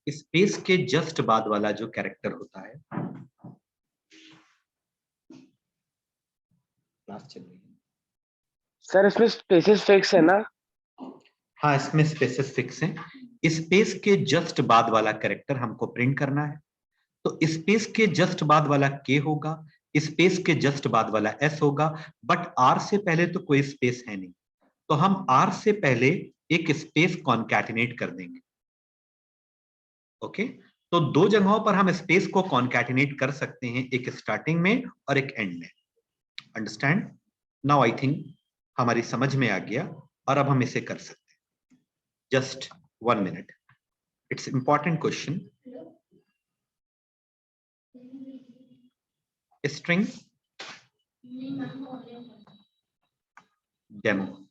स्पेस के जस्ट बाद वाला जो कैरेक्टर होता है, क्लास चल रही है सर, इसमें स्पेसिस फिक्स है ना? हाँ, इसमें स्पेसेस फिक्स हैं। स्पेस के जस्ट बाद वाला कैरेक्टर हमको प्रिंट करना है, तो स्पेस के जस्ट बाद वाला के होगा, स्पेस के जस्ट बाद वाला एस होगा, बट आर से पहले तो कोई स्पेस है नहीं, तो हम आर से पहले एक स्पेस कॉन्कैटिनेट कर देंगे। ओके, तो 2 जगहों पर हम स्पेस को कॉन्कैटिनेट कर सकते हैं, एक स्टार्टिंग में और एक एंड में। अंडरस्टैंड? नाउ आई थिंक हमारी समझ में आ गया और अब हम इसे कर सकते हैं। Just 1 minute, it's important question. String demo,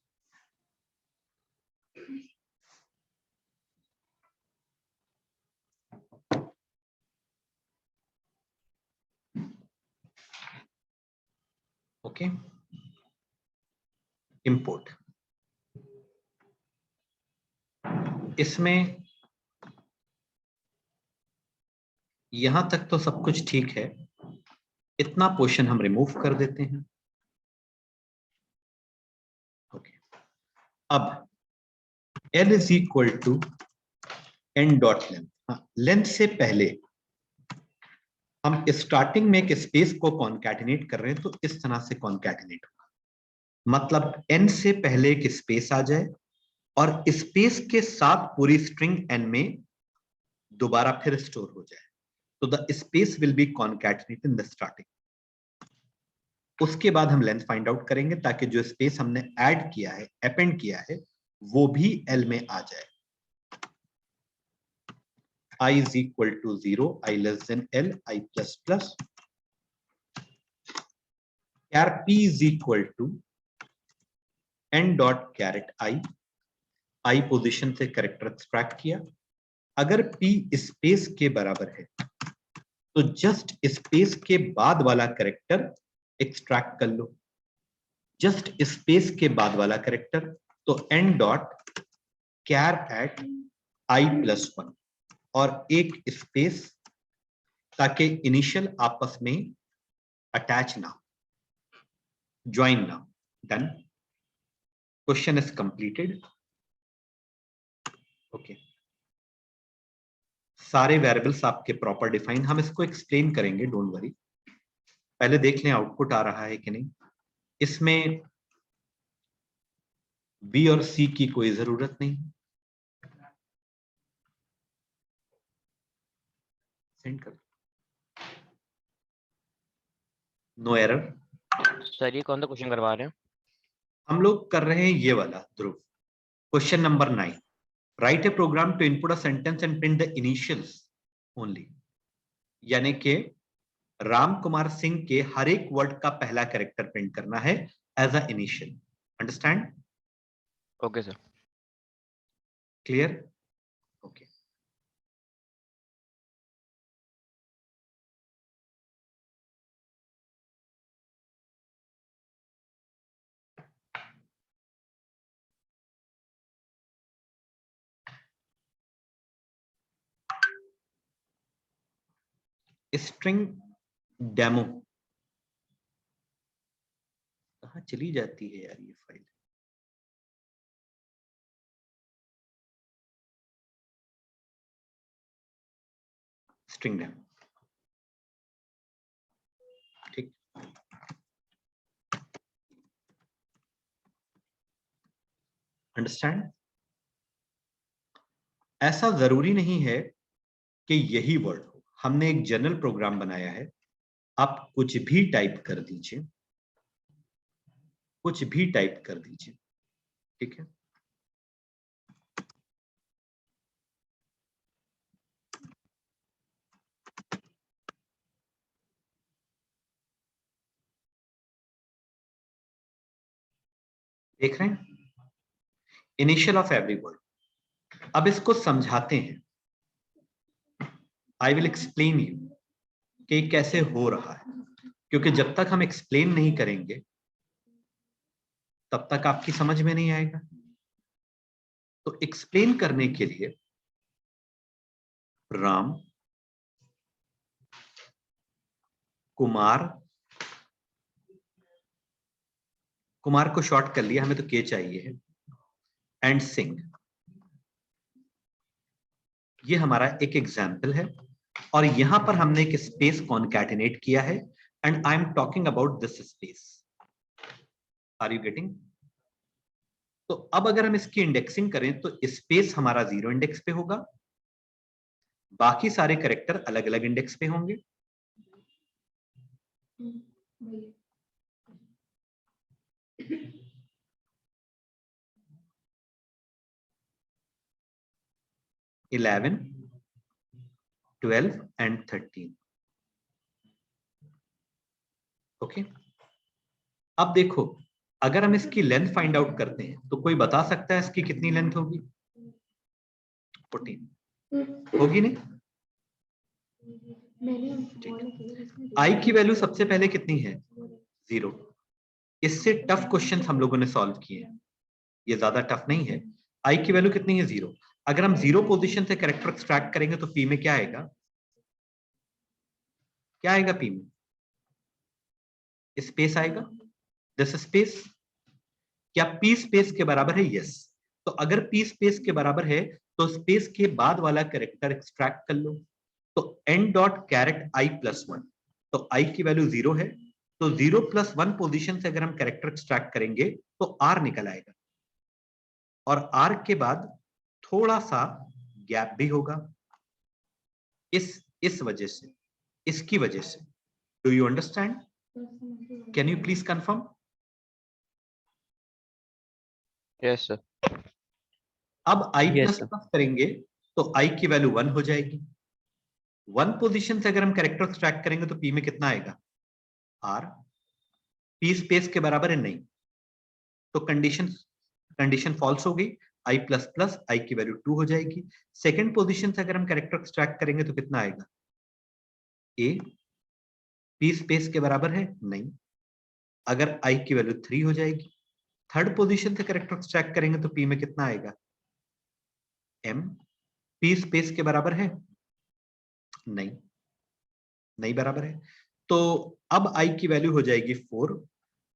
okay, import. इसमें यहां तक तो सब कुछ ठीक है, इतना पोर्शन हम रिमूव कर देते हैं। ओके, अब L is equal to n dot length. हाँ, लेंथ से पहले हम स्टार्टिंग में एक स्पेस को कॉन्कैटिनेट कर रहे हैं, तो इस तरह से कॉन्कैटिनेट होगा, मतलब n से पहले एक स्पेस आ जाए और स्पेस के साथ पूरी स्ट्रिंग n में दोबारा फिर स्टोर हो जाए, तो the space will be concatenated in the starting. उसके बाद हम लेंथ फाइंड आउट करेंगे ताकि जो स्पेस हमने ऐड किया है, अपेंड किया है, वो भी एल में आ जाए। I is equal to 0, I less than L, I plus plus. Char P is equal to n dot caret I position से कैरेक्टर एक्सट्रैक्ट किया। अगर P स्पेस के बराबर है तो जस्ट स्पेस के बाद वाला कैरेक्टर एक्सट्रैक्ट कर लो, जस्ट स्पेस के बाद वाला कैरेक्टर, तो n dot char at I plus 1 और एक स्पेस ताकि इनिशियल आपस में अटैच ना, ज्वाइन ना। Done, question is completed. Okay, सारे वेरिएबल्स आपके प्रॉपर डिफाइन, हम इसको एक्सप्लेन करेंगे, डोंट वरी। पहले देख लें आउटपुट आ रहा है कि नहीं। इसमें बी और सी की कोई जरूरत नहीं, सेंड कर, नो एरर। सर ये कौन सा क्वेश्चन करवा रहे हैं? हम लोग कर रहे हैं ये वाला Dhruv, question number 9। Write a program to input a sentence and print the initials only, यानी कि राम कुमार सिंह के हर एक वर्ड का पहला कैरेक्टर प्रिंट करना है as a initial. Understand? Okay sir. Clear? Okay, string demo कहाँ चली जाती है यार ये फाइल? स्ट्रिंग डेमो, ठीक। अंडरस्टैंड? ऐसा जरूरी नहीं है कि यही वर्ड हो, हमने एक जनरल प्रोग्राम बनाया है, आप कुछ भी टाइप कर दीजिए, कुछ भी टाइप कर दीजिए, ठीक है। देख रहे हैं, इनिशियल ऑफ एवरी वर्ड। अब इसको समझाते हैं, आई विल एक्सप्लेन यू कि कैसे हो रहा है, क्योंकि जब तक हम एक्सप्लेन नहीं करेंगे तब तक आपकी समझ में नहीं आएगा। तो एक्सप्लेन करने के लिए राम कुमार, कुमार को शॉर्ट कर लिया, हमें तो के चाहिए है, एंड सिंह, ये हमारा एक एग्जाम्पल है। और यहां पर हमने एक स्पेस कॉन्कैटिनेट किया है, and I am talking about this space. Are you getting? तो अब अगर हम इसकी इंडेक्सिंग करें तो स्पेस हमारा 0 इंडेक्स पे होगा, बाकी सारे कैरेक्टर अलग अलग इंडेक्स पे होंगे। भैया 11, 12 एंड 13। ओके, अब देखो, अगर हम इसकी लेंथ फाइंड आउट करते हैं तो कोई बता सकता है इसकी कितनी लेंथ होगी? 14 होगी नहीं? आई की वैल्यू सबसे पहले कितनी है? 0। इससे टफ क्वेश्चन हम लोगों ने सॉल्व किए हैं, ये ज्यादा टफ नहीं है। आई की वैल्यू कितनी है? 0। अगर हम 0 पोजीशन से कैरेक्टर एक्सट्रैक्ट करेंगे तो पी में क्या आएगा? क्या आएगा पी में? स्पेस आएगा, दिस स्पेस। क्या पी स्पेस के बराबर है? यस। तो अगर पी स्पेस के बराबर है तो स्पेस के बाद वाला कैरेक्टर एक्सट्रैक्ट कर लो, तो n डॉट कैरेट आई प्लस 1, तो आई की वैल्यू 0 है, तो 0 प्लस 1 पोजीशन से अगर हम कैरेक्टर एक्सट्रैक्ट करेंगे तो r निकल आएगा, और r के बाद थोड़ा सा गैप भी होगा, इस वजह से, इसकी वजह से। Do you understand? Can you please confirm? Yes, sir. अब i Yes, plus sir. Plus करेंगे तो i की वैल्यू 1 हो जाएगी। 1 पोजीशन से अगर हम कैरेक्टर एक्सट्रैक्ट करेंगे तो p में कितना आएगा? r। p स्पेस के बराबर है नहीं, तो कंडीशन फॉल्स हो गई। i प्लस प्लस i की वैल्यू 2 हो जाएगी। सेकंड पोजीशन से अगर हम कैरेक्टर एक्सट्रैक्ट करेंगे तो कितना आएगा? a। p स्पेस के बराबर है नहीं, अगर i की वैल्यू 3 हो जाएगी। थर्ड पोजीशन से कैरेक्टर एक्सट्रैक्ट करेंगे तो p में कितना आएगा? m। p स्पेस के बराबर है नहीं, नहीं बराबर है, तो अब i की वैल्यू हो जाएगी 4।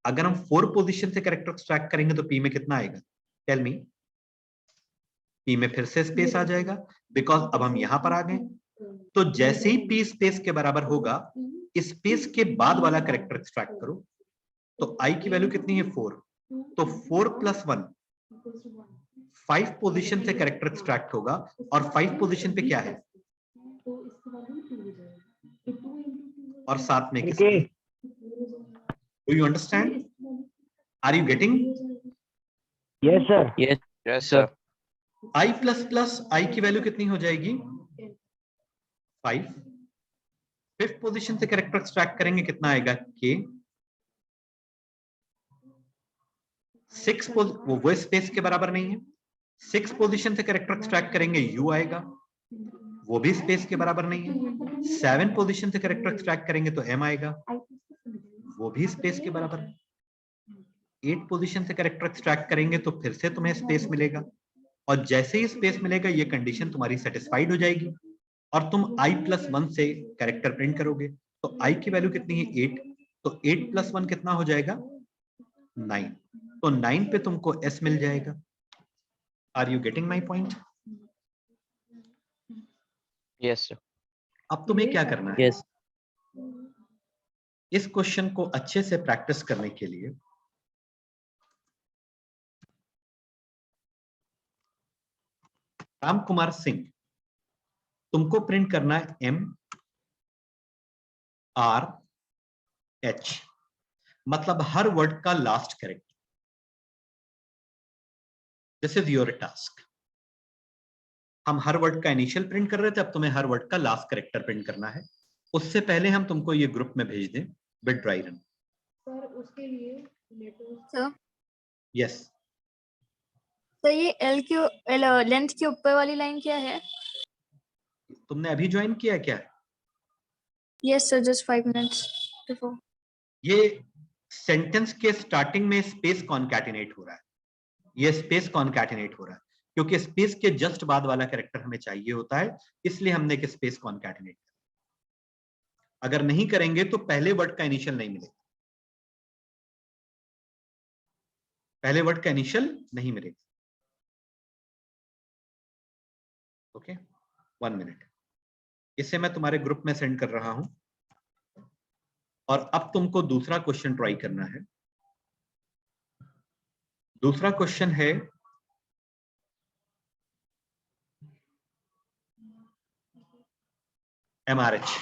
अगर हम 4 पोजीशन से कैरेक्टर एक्सट्रैक्ट करेंगे तो p में कितना आएगा? Tell me. p में फिर से स्पेस आ जाएगा, बिकॉज अब हम यहां पर आ गए। तो जैसे ही p स्पेस के बराबर होगा, स्पेस के बाद वाला कैरेक्टर एक्सट्रैक्ट करो, तो i की वैल्यू कितनी है? 4। तो 4 प्लस 1 5 पोजीशन से कैरेक्टर एक्सट्रैक्ट होगा, और 5 पोजीशन पे क्या है? और साथ में किसके? Do you understand? Are you getting? Yes sir. Yes, Yes, sir. sir. i plus plus i की वैल्यू कितनी हो जाएगी? 5। फिफ्थ पोजीशन से कैरेक्टर एक्सट्रैक्ट करेंगे, कितना आएगा? k। 6 वो स्पेस के बराबर नहीं है। 6 पोजीशन से कैरेक्टर एक्सट्रैक्ट करेंगे, u आएगा, वो भी स्पेस के बराबर नहीं है। 7 पोजीशन से कैरेक्टर एक्सट्रैक्ट करेंगे तो m आएगा, वो भी स्पेस के बराबर है। 8 पोजीशन से कैरेक्टर एक्सट्रैक्ट करेंगे तो फिर से तुम्हें स्पेस मिलेगा, और जैसे ही स्पेस मिलेगा ये कंडीशन तुम्हारी सेटिस्फाइड हो जाएगी और तुम i प्लस 1 से कैरेक्टर प्रिंट करोगे। तो i की वैल्यू कितनी है? 8। तो 8 प्लस 1 कितना हो जाएगा? 9। तो 9 पे तुमको s मिल जाएगा। Are you getting my point? Yes, sir. अब तुम्हें क्या करना है? Yes. इस क्वेश्चन को अच्छे से प्रैक्टिस करने के लिए राम कुमार सिंह, तुमको प्रिंट करना है MRH, मतलब हर वर्ड का last character. This is your task. हम हर वर्ड का इनिशियल प्रिंट कर रहे थे, अब तुम्हें हर वर्ड का लास्ट कैरेक्टर प्रिंट करना है। उससे पहले हम तुमको ये ग्रुप में भेज दें विद ड्राई रन। सर उसके लिए लेटर्स सर यस, सर ये लेंथ के ऊपर वाली लाइन क्या है? तुमने अभी ज्वाइन किया है क्या? Yes sir, just 5 minutes before. ये सेंटेंस के स्टार्टिंग में स्पेस कॉन्कैटिनेट हो रहा है। ये स्पेस कॉन्कैटिनेट हो रहा है क्योंकि स्पेस के जस्ट बाद वाला कैरेक्टर हमें चाहिए होता है, इसलिए हमने एक स्पेस कॉन्कैटिनेट किया। अगर नहीं करेंगे तो पहले वर्ड का इनिशियल नहीं मिलेगा, पहले वर्ड का इनिशियल नहीं मिलेगा। ओके, 1 मिनट, इसे मैं तुम्हारे ग्रुप में सेंड कर रहा हूं। और अब तुमको दूसरा क्वेश्चन ट्राई करना है। दूसरा क्वेश्चन है MRH।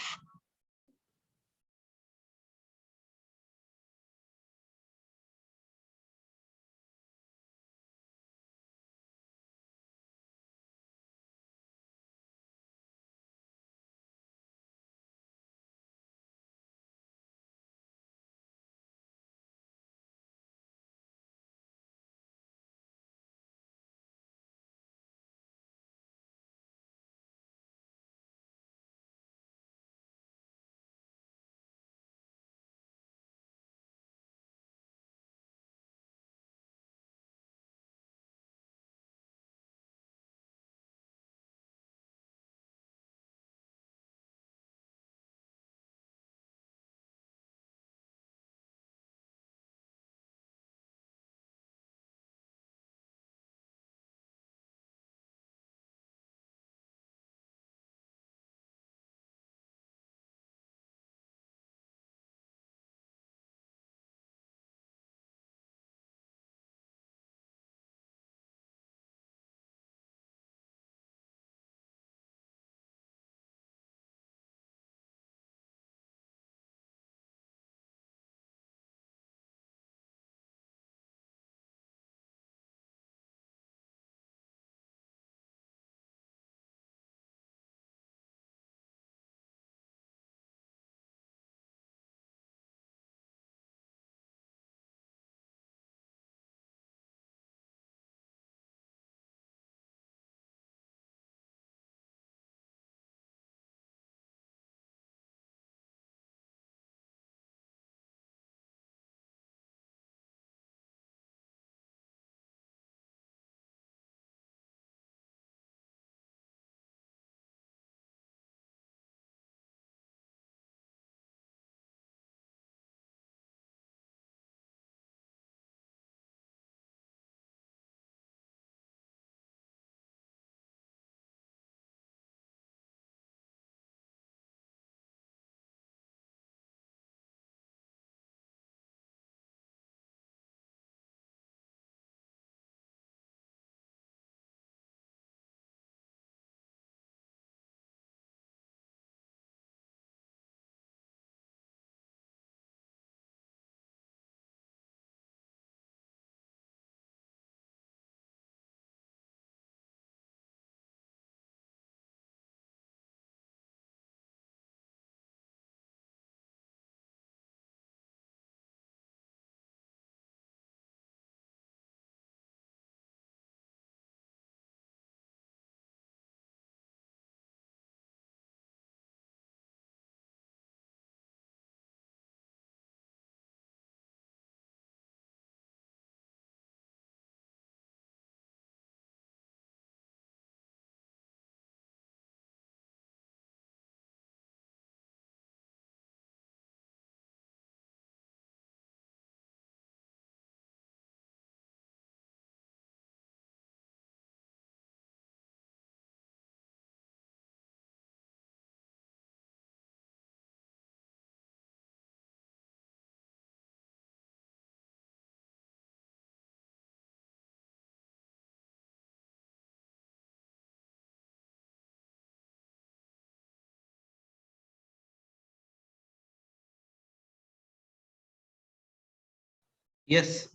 Yes,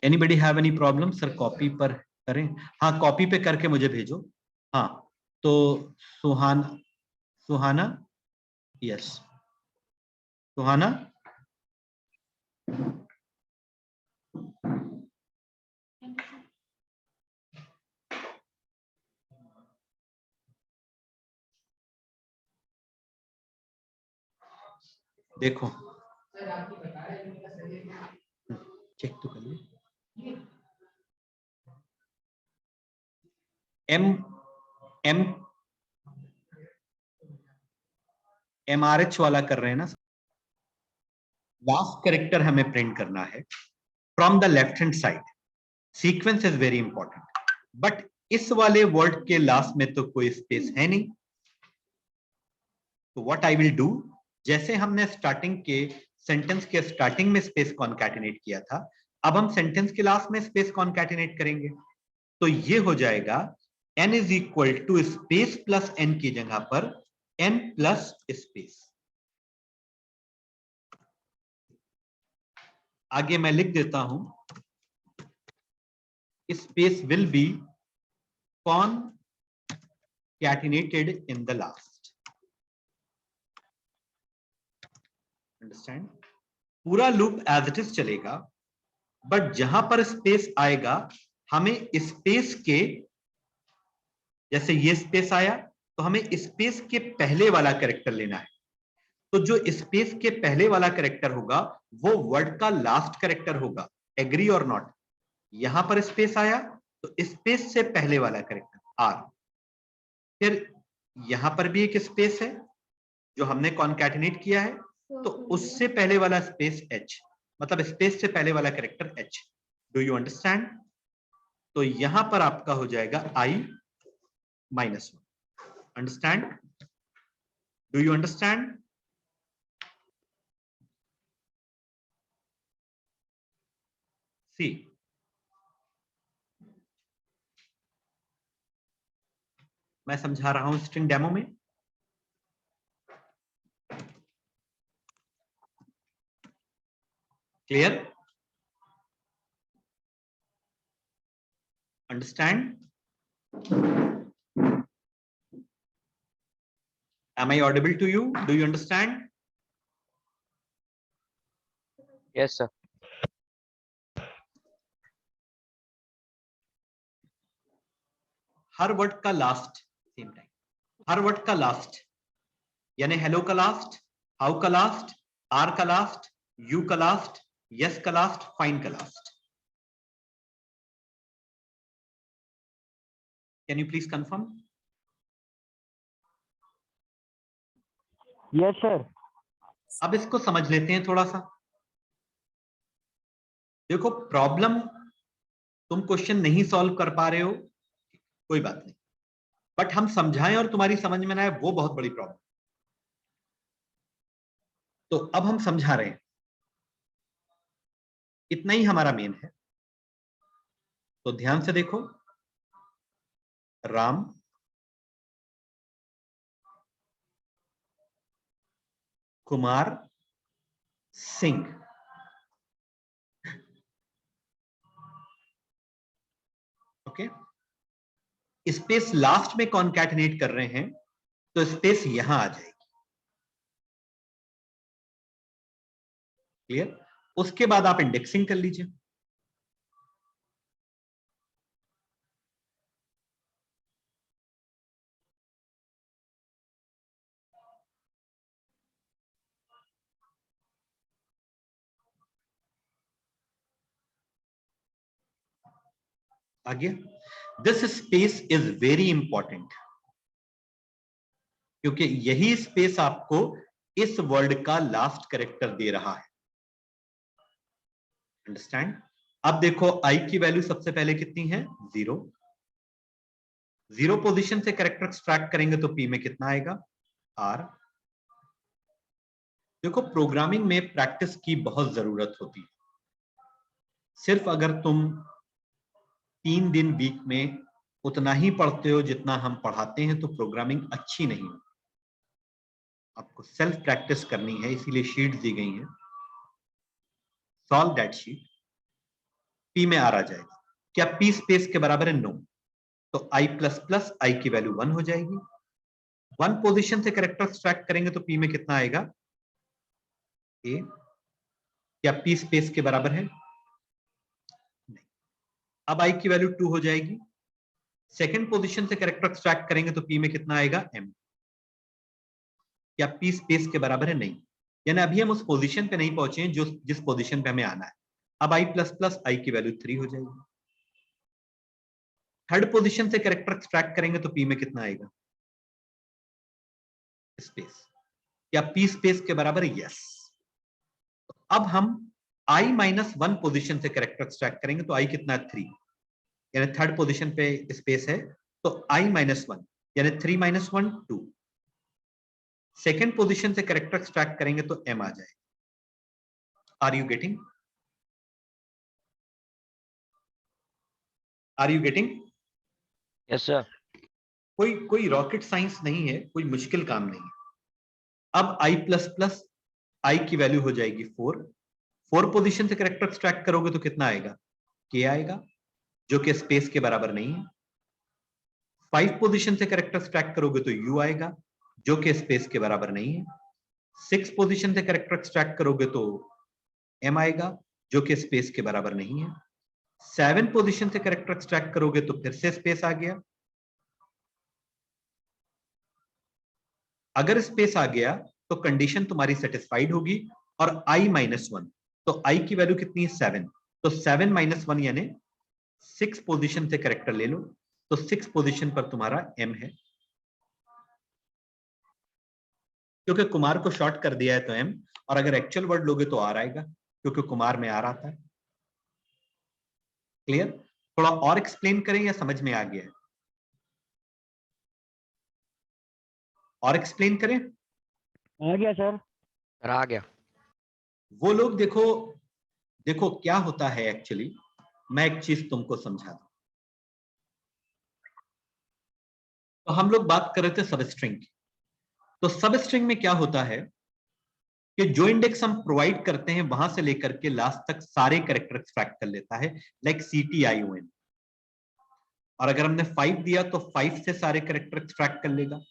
anybody have any problem sir? Copy पर करें? हाँ, कॉपी पे करके मुझे भेजो। हाँ, तो सुहाना, यस, सुहाना, देखो चेक तो करिए। MRH वाला कर रहे हैं ना? लास्ट कैरेक्टर हमें प्रिंट करना है from the left hand side. Sequence is very important, but इस वाले वर्ड के लास्ट में तो कोई स्पेस है नहीं। तो व्हाट आई विल डू, जैसे हमने स्टार्टिंग के सेंटेंस के स्टार्टिंग में स्पेस कॉन्कैटिनेट किया था, अब हम सेंटेंस के लास्ट में स्पेस कॉन्कैटिनेट करेंगे। तो ये हो जाएगा n is equal to space plus n की जगह पर n प्लस स्पेस। आगे मैं लिख देता हूं, space will B concatenated in the last. Understand? पूरा लूप एज इट इज चलेगा, बट जहां पर स्पेस आएगा हमें स्पेस के, जैसे ये स्पेस आया तो हमें स्पेस के पहले वाला कैरेक्टर लेना है। तो जो स्पेस के पहले वाला कैरेक्टर होगा वो वर्ड का लास्ट कैरेक्टर होगा। Agree or not? यहां पर स्पेस आया तो स्पेस से पहले वाला कैरेक्टर आर, फिर यहां पर भी एक स्पेस है जो हमने कॉन्कैटिनेट किया है, तो उससे पहले वाला स्पेस एच, मतलब स्पेस से पहले वाला character H. Do you understand? तो यहां पर आपका हो जाएगा I-1। Understand? Do you understand? See, मैं समझा रहा हूं स्ट्रिंग डेमो में। Clear? Understand? Am I audible to you? Do you understand? Yes, sir. Her word का लास्ट सेम टाइम, हर वर्ड का लास्ट, यानी हेलो का लास्ट, हाउ का लास्ट, आर का लास्ट, यू का लास्ट, यस का लास्ट, फाइन का last. Can you please confirm? Yes sir. अब इसको समझ लेते हैं थोड़ा सा। देखो, प्रॉब्लम, तुम क्वेश्चन नहीं सॉल्व कर पा रहे हो, कोई बात नहीं, बट हम समझाएं और तुम्हारी समझ में ना आए, वो बहुत बड़ी प्रॉब्लम। तो अब हम समझा रहे हैं, इतना ही हमारा मेन है। तो ध्यान से देखो, Ram, Kumar, Singh. Okay, space last में कॉन्कैटिनेट कर रहे हैं तो स्पेस यहां आ जाएगी। क्लियर? उसके बाद आप इंडेक्सिंग कर लीजिए। आगे, this space is very important, क्योंकि यही स्पेस आपको इस वर्ड का लास्ट कैरेक्टर दे रहा है। अंडरस्टैंड? अब देखो, आई की वैल्यू सबसे पहले कितनी है? 0। 0 पोजीशन से कैरेक्टर एक्सट्रैक्ट करेंगे तो पी में कितना आएगा? आर। देखो, प्रोग्रामिंग में प्रैक्टिस की बहुत जरूरत होती है। सिर्फ अगर तुम 3 दिन वीक में उतना ही पढ़ते हो जितना हम पढ़ाते हैं तो प्रोग्रामिंग अच्छी नहीं होती। आपको सेल्फ प्रैक्टिस करनी है, इसीलिए शीट्स दी गई हैं। सॉल्व दैट शीट, P में R आ जाएगा। क्या P स्पेस के बराबर है? नो। तो I प्लस प्लस I की वैल्यू 1 हो जाएगी। 1 पोजीशन से कैरेक्टर एक्सट्रैक्ट करेंगे तो P में कितना आएगा? A। क्या P स्पेस के बराबर है? नहीं। अब I की वैल्यू 2 हो जाएगी। सेकेंड पोजीशन से कैरेक्टर एक्सट्रैक्ट करेंगे तो P में कितना आएगा? M। क्या P स्पेस के बराबर है? नहीं। यानी अभी हम उस पोजीशन पे नहीं पहुंचे हैं जो जिस पोजीशन पे हमें आना है। अब I प्लस प्लस I की वैल्यू 3 हो जाएगी। थर्ड पोजीशन से कैरेक्टर एक्सट्रैक्ट करेंगे तो P में कितना आएगा? स्पेस। क्या P स्पेस के बराबर है? यस। अब हम I माइनस 1 पोजीशन से कैरेक्टर एक्सट्रैक्ट करेंगे तो I कितना है? 3। यानी थर्ड पोजीशन पे स्पेस है तो I माइनस 1 यानी 3 माइनस 1 2। सेकेंड पोजीशन से कैरेक्टर एक्सट्रैक्ट करेंगे तो M आ जाएगा। Are you getting? Are you getting? Yes sir. कोई रॉकेट साइंस नहीं है, कोई मुश्किल काम नहीं है। अब I प्लस प्लस I की वैल्यू हो जाएगी 4। 4 पोजीशन से कैरेक्टर एक्सट्रैक्ट करोगे तो कितना आएगा? K आएगा, जो कि स्पेस के बराबर नहीं है। 5 पोजीशन से कैरेक्टर एक्सट्रैक्ट करोगे तो U आएगा, जो कि स्पेस के बराबर नहीं है। 6 पोजीशन से कैरेक्टर एक्सट्रैक्ट करोगे तो M आएगा, जो कि स्पेस के बराबर नहीं है। 7 पोजीशन से कैरेक्टर एक्सट्रैक्ट करोगे तो फिर से स्पेस आ गया। अगर स्पेस आ गया तो कंडीशन तुम्हारी सेटिस्फाइड होगी और I माइनस 1, तो I की वैल्यू कितनी है? 7। तो 7 माइनस 1 यानी 6 पोजीशन से कैरेक्टर ले लो, तो 6 पोजीशन पर तुम्हारा M है। क्योंकि कुमार को शॉर्ट कर दिया है तो M, और अगर एक्चुअल वर्ड लोगे तो R आएगा, क्योंकि कुमार में R आता है। क्लियर? थोड़ा और एक्सप्लेन करें या समझ में आ गया है? और एक्सप्लेन करें? आ गया सर। सर आ गया। वो लोग देखो देखो क्या होता है एक्चुअली, मैं एक चीज तुमको समझा दूं। तो हम लोग बात कर रहे थे सब स्ट्रिंग की। तो सब स्ट्रिंग में क्या होता है कि जो इंडेक्स हम प्रोवाइड करते हैं वहां से लेकर के लास्ट तक सारे कैरेक्टर एक्सट्रैक्ट कर लेता है, लाइक CTION। और अगर हमने 5 दिया तो 5 से सारे कैरेक्टर एक्सट्रैक्ट कर लेगा,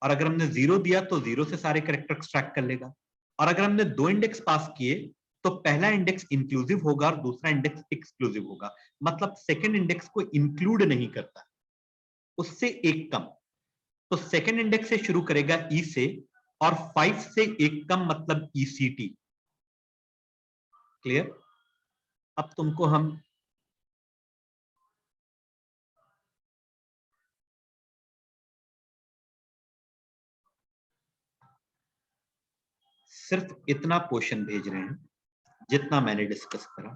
और अगर हमने 0 दिया तो 0 से सारे कैरेक्टर एक्सट्रैक्ट कर लेगा। और अगर हमने 2 इंडेक्स पास किए तो पहला इंडेक्स इंक्लूसिव होगा और दूसरा इंडेक्स एक्सक्लूसिव होगा, मतलब सेकंड इंडेक्स को इंक्लूड नहीं करता, उससे एक कम। तो सेकंड इंडेक्स से शुरू करेगा E से, और 5 से एक कम मतलब ECT। क्लियर? अब तुमको हम सिर्फ इतना पोर्शन भेज रहे हैं जितना मैंने डिस्कस करा।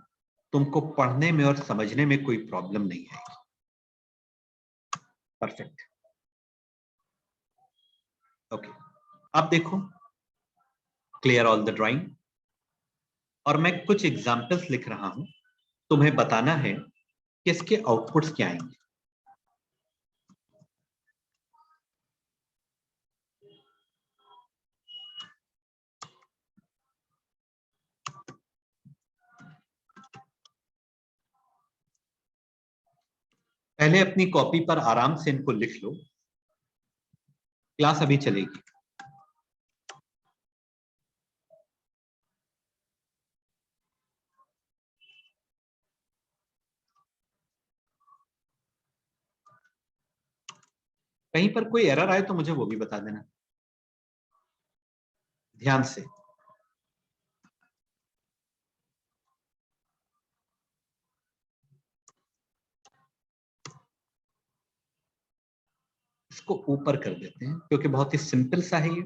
तुमको पढ़ने में और समझने में कोई प्रॉब्लम नहीं आएगी। परफेक्ट। ओके, अब देखो, क्लियर ऑल द ड्राइंग। और मैं कुछ एग्जाम्पल्स लिख रहा हूं, तुम्हें बताना है कि इसके आउटपुट्स क्या आएंगे। पहले अपनी कॉपी पर आराम से इनको लिख लो, क्लास अभी चलेगी। कहीं पर कोई एरर आए तो मुझे वो भी बता देना ध्यान से। इसको ऊपर कर देते हैं क्योंकि बहुत ही सिंपल सा है ये।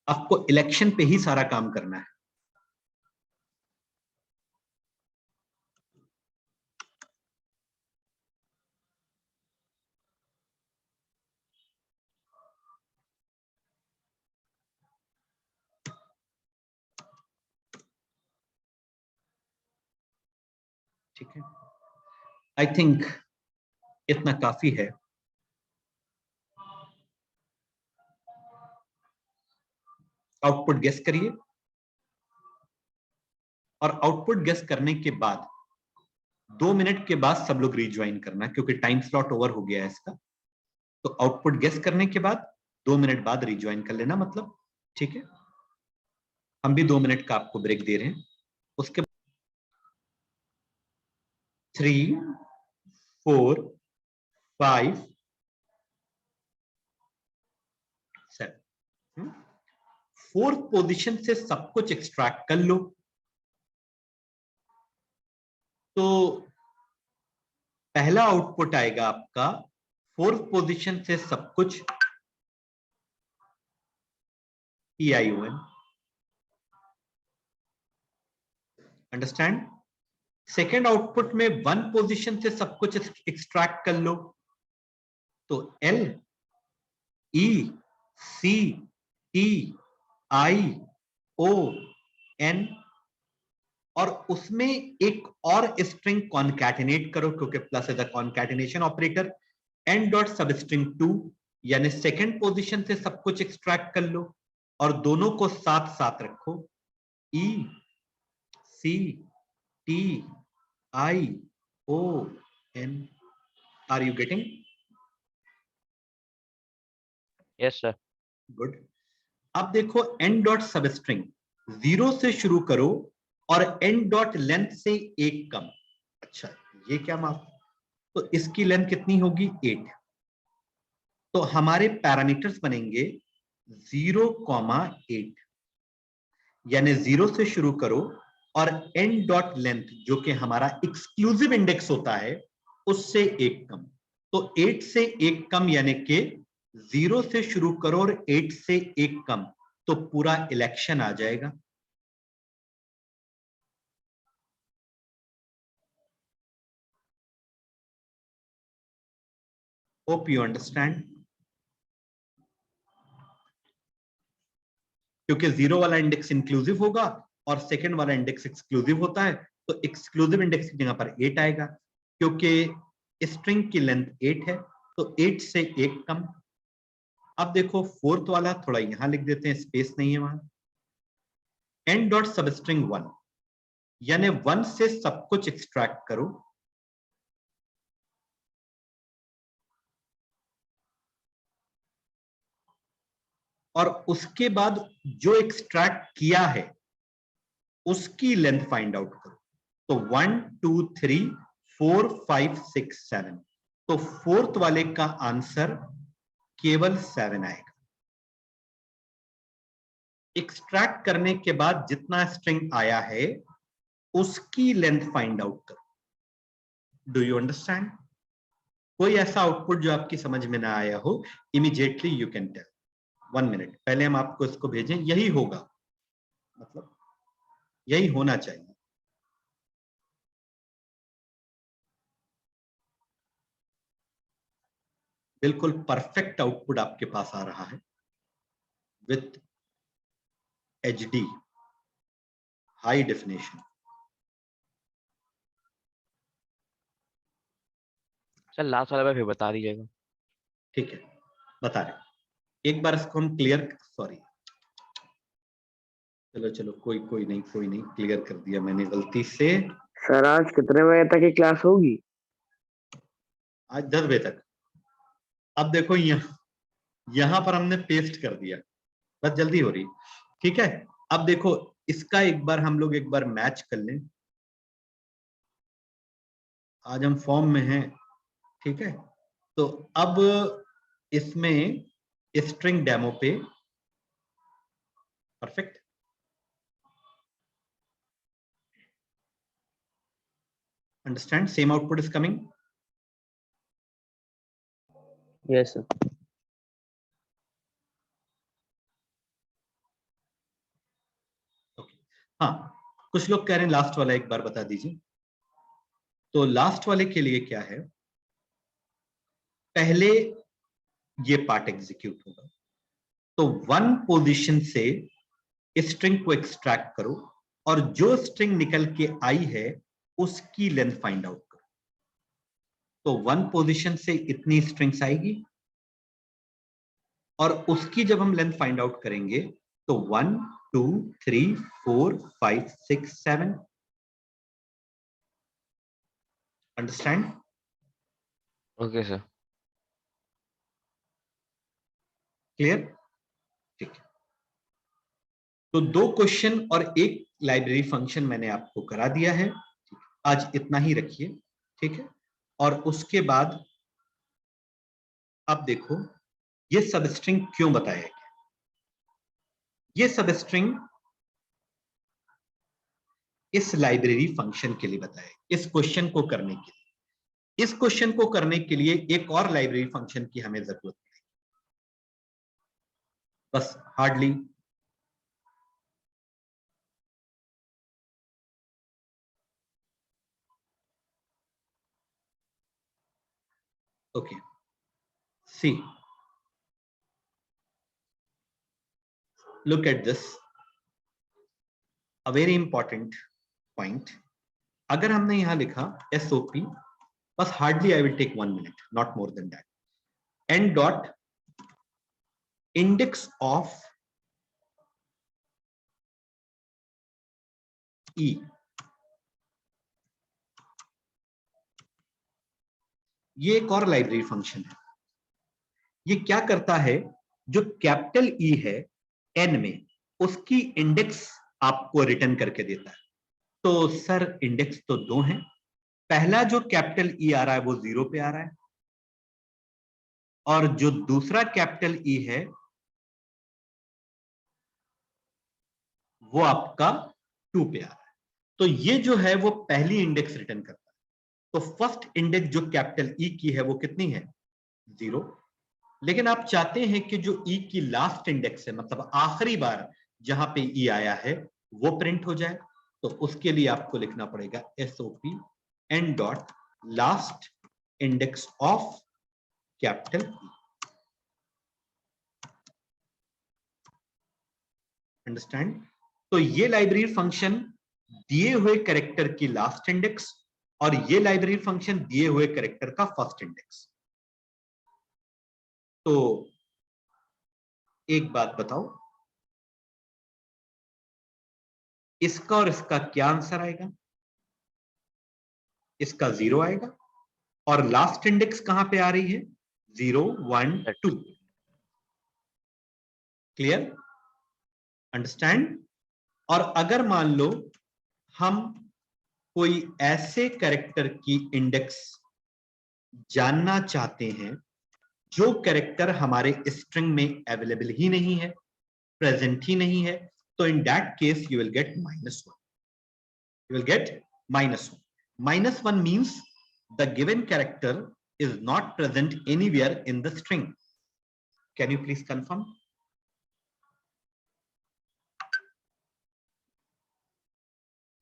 आपको इलेक्शन पे ही सारा काम करना है। ठीक है, आई थिंक इतना काफी है। आउटपुट गेस करिए। और आउटपुट गेस करने के बाद 2 मिनट के बाद सब लोग रिज्वाइन करना, क्योंकि टाइम स्लॉट ओवर हो गया है इसका। तो आउटपुट गेस करने के बाद 2 मिनट बाद रिज्वाइन कर लेना, मतलब ठीक है। हम भी 2 मिनट का आपको ब्रेक दे रहे हैं। उसके 3 4 5 7 फोर्थ पोजीशन से सब कुछ एक्सट्रैक्ट कर लो। तो पहला आउटपुट आएगा आपका फोर्थ पोजीशन से सब कुछ EION, अंडरस्टैंड। सेकेंड आउटपुट में 1 पोजीशन से सब कुछ एक्सट्रैक्ट कर लो, तो L E C T I O N, और उसमें एक और स्ट्रिंग कॉन्कैटिनेट करो, क्योंकि plus is a concatenation operator. N dot substring 2, यानी सेकेंड पोजीशन से सब कुछ एक्सट्रैक्ट कर लो और दोनों को साथ साथ रखो, E C T I O N। Are you getting? Yes sir. Good. अब देखो एन डॉट सब स्ट्रिंग 0 से शुरू करो और एन डॉट लेंथ से 1 कम। अच्छा, ये क्या माप? तो इसकी लेंथ कितनी होगी? 8। तो हमारे पैरामीटर्स बनेंगे 0,8, यानी 0 से शुरू करो और एन डॉट लेंथ जो कि हमारा एक्सक्लूसिव इंडेक्स होता है उससे 1 कम। तो 8 से 1 कम यानी कि 0 से शुरू करो और 8 से 1 कम, तो पूरा इलेक्शन आ जाएगा। Hope you understand. क्योंकि 0 वाला इंडेक्स इंक्लूसिव होगा और सेकंड वाला इंडेक्स एक्सक्लूसिव होता है, तो एक्सक्लूसिव इंडेक्स की जगह पर 8 आएगा। क्योंकि स्ट्रिंग की लेंथ 8 है, तो 8 से 1 कम। अब देखो फोर्थ वाला थोड़ा यहां लिख देते हैं, स्पेस नहीं है वहां। एन डॉट सब स्ट्रिंग 1, यानी 1 से सब कुछ एक्सट्रैक्ट करो। और उसके बाद जो एक्सट्रैक्ट किया है उसकी लेंथ फाइंड आउट करो। तो 1 2 3 4 5 6 7, तो फोर्थ वाले का आंसर केवल 7 आएगा। एक्सट्रैक्ट करने के बाद जितना स्ट्रिंग आया है उसकी लेंथ फाइंड आउट करो। Do you understand? कोई ऐसा आउटपुट जो आपकी समझ में ना आया हो, immediately you can tell. 1 minute पहले हम आपको इसको भेजें, यही होगा, मतलब यही होना चाहिए। बिल्कुल परफेक्ट आउटपुट आपके पास आ रहा है with HD high definition. Sir last वाला फिर बता दीजिएगा। ठीक है, बता रहे। एक बार इसको हम क्लियर, सॉरी, चलो चलो, कोई नहीं, क्लियर कर दिया मैंने गलती से। सर आज कितने बजे तक की क्लास होगी? आज 10 बजे तक। अब देखो यहां पर हमने पेस्ट कर दिया, बस जल्दी हो रही। ठीक है, अब देखो इसका एक बार हम लोग एक बार मैच कर लें। आज हम फॉर्म में हैं, ठीक है। तो अब इसमें स्ट्रिंग डेमो पे perfect, understand, same output is coming. Yes sir. हाँ, कुछ लोग कह रहे हैं लास्ट वाला एक बार बता दीजिए। तो लास्ट वाले के लिए क्या है, पहले ये पार्ट एग्जीक्यूट होगा। तो 1 पोजीशन से स्ट्रिंग को एक्सट्रैक्ट करो और जो स्ट्रिंग निकल के आई है उसकी लेंथ फाइंड आउट करो। तो 1 पोजीशन से इतनी स्ट्रिंग्स आएगी और उसकी जब हम लेंथ फाइंड आउट करेंगे तो 1 2 3 4 5 6 7 अंडरस्टैंड? Okay sir. क्लियर? ठीक है। तो 2 क्वेश्चन और 1 लाइब्रेरी फंक्शन मैंने आपको करा दिया है। आज इतना ही रखिए, ठीक है। और उसके बाद अब देखो ये सबस्ट्रिंग क्यों बताया गया। ये सबस्ट्रिंग इस लाइब्रेरी फंक्शन के लिए बताया, इस क्वेश्चन को करने के लिए। इस क्वेश्चन को करने के लिए एक और लाइब्रेरी फंक्शन की हमें जरूरत पड़ेगी, बस hardly okay. See, look at this, a very important point. अगर हमने यहां लिखा SOP, बस hardly I will take 1 minute, not more than that. N dot index of E. ये एक और लाइब्रेरी फंक्शन है। ये क्या करता है, जो कैपिटल ई है एन में, उसकी इंडेक्स आपको रिटर्न करके देता है। तो सर इंडेक्स तो 2 हैं, पहला जो कैपिटल ई आ रहा है वो 0 पे आ रहा है, और जो दूसरा कैपिटल ई है वो आपका 2 पे आ रहा है। तो ये जो है वो पहली इंडेक्स रिटर्न करता है। तो फर्स्ट इंडेक्स जो कैपिटल ई की है वो कितनी है, 0। लेकिन आप चाहते हैं कि जो ई की लास्ट इंडेक्स है, मतलब आखिरी बार जहां पे ई आया है वो प्रिंट हो जाए। तो उसके लिए आपको लिखना पड़ेगा SOP n dot last index of capital E. Understand? तो ये लाइब्रेरी फंक्शन दिए हुए कैरेक्टर की लास्ट इंडेक्स, और ये लाइब्रेरी फंक्शन दिए हुए कैरेक्टर का फर्स्ट इंडेक्स। तो एक बात बताओ, इसका और इसका क्या आंसर आएगा? इसका 0 आएगा, और लास्ट इंडेक्स कहां पे आ रही है, 0 1 2। क्लियर? अंडरस्टैंड? और अगर मान लो हम कोई ऐसे कैरेक्टर की इंडेक्स जानना चाहते हैं जो कैरेक्टर हमारे स्ट्रिंग में अवेलेबल ही नहीं है, प्रेजेंट ही नहीं है, तो in that case you will get -1. You will get -1. -1 means the given character is not present anywhere in the string. Can you please confirm?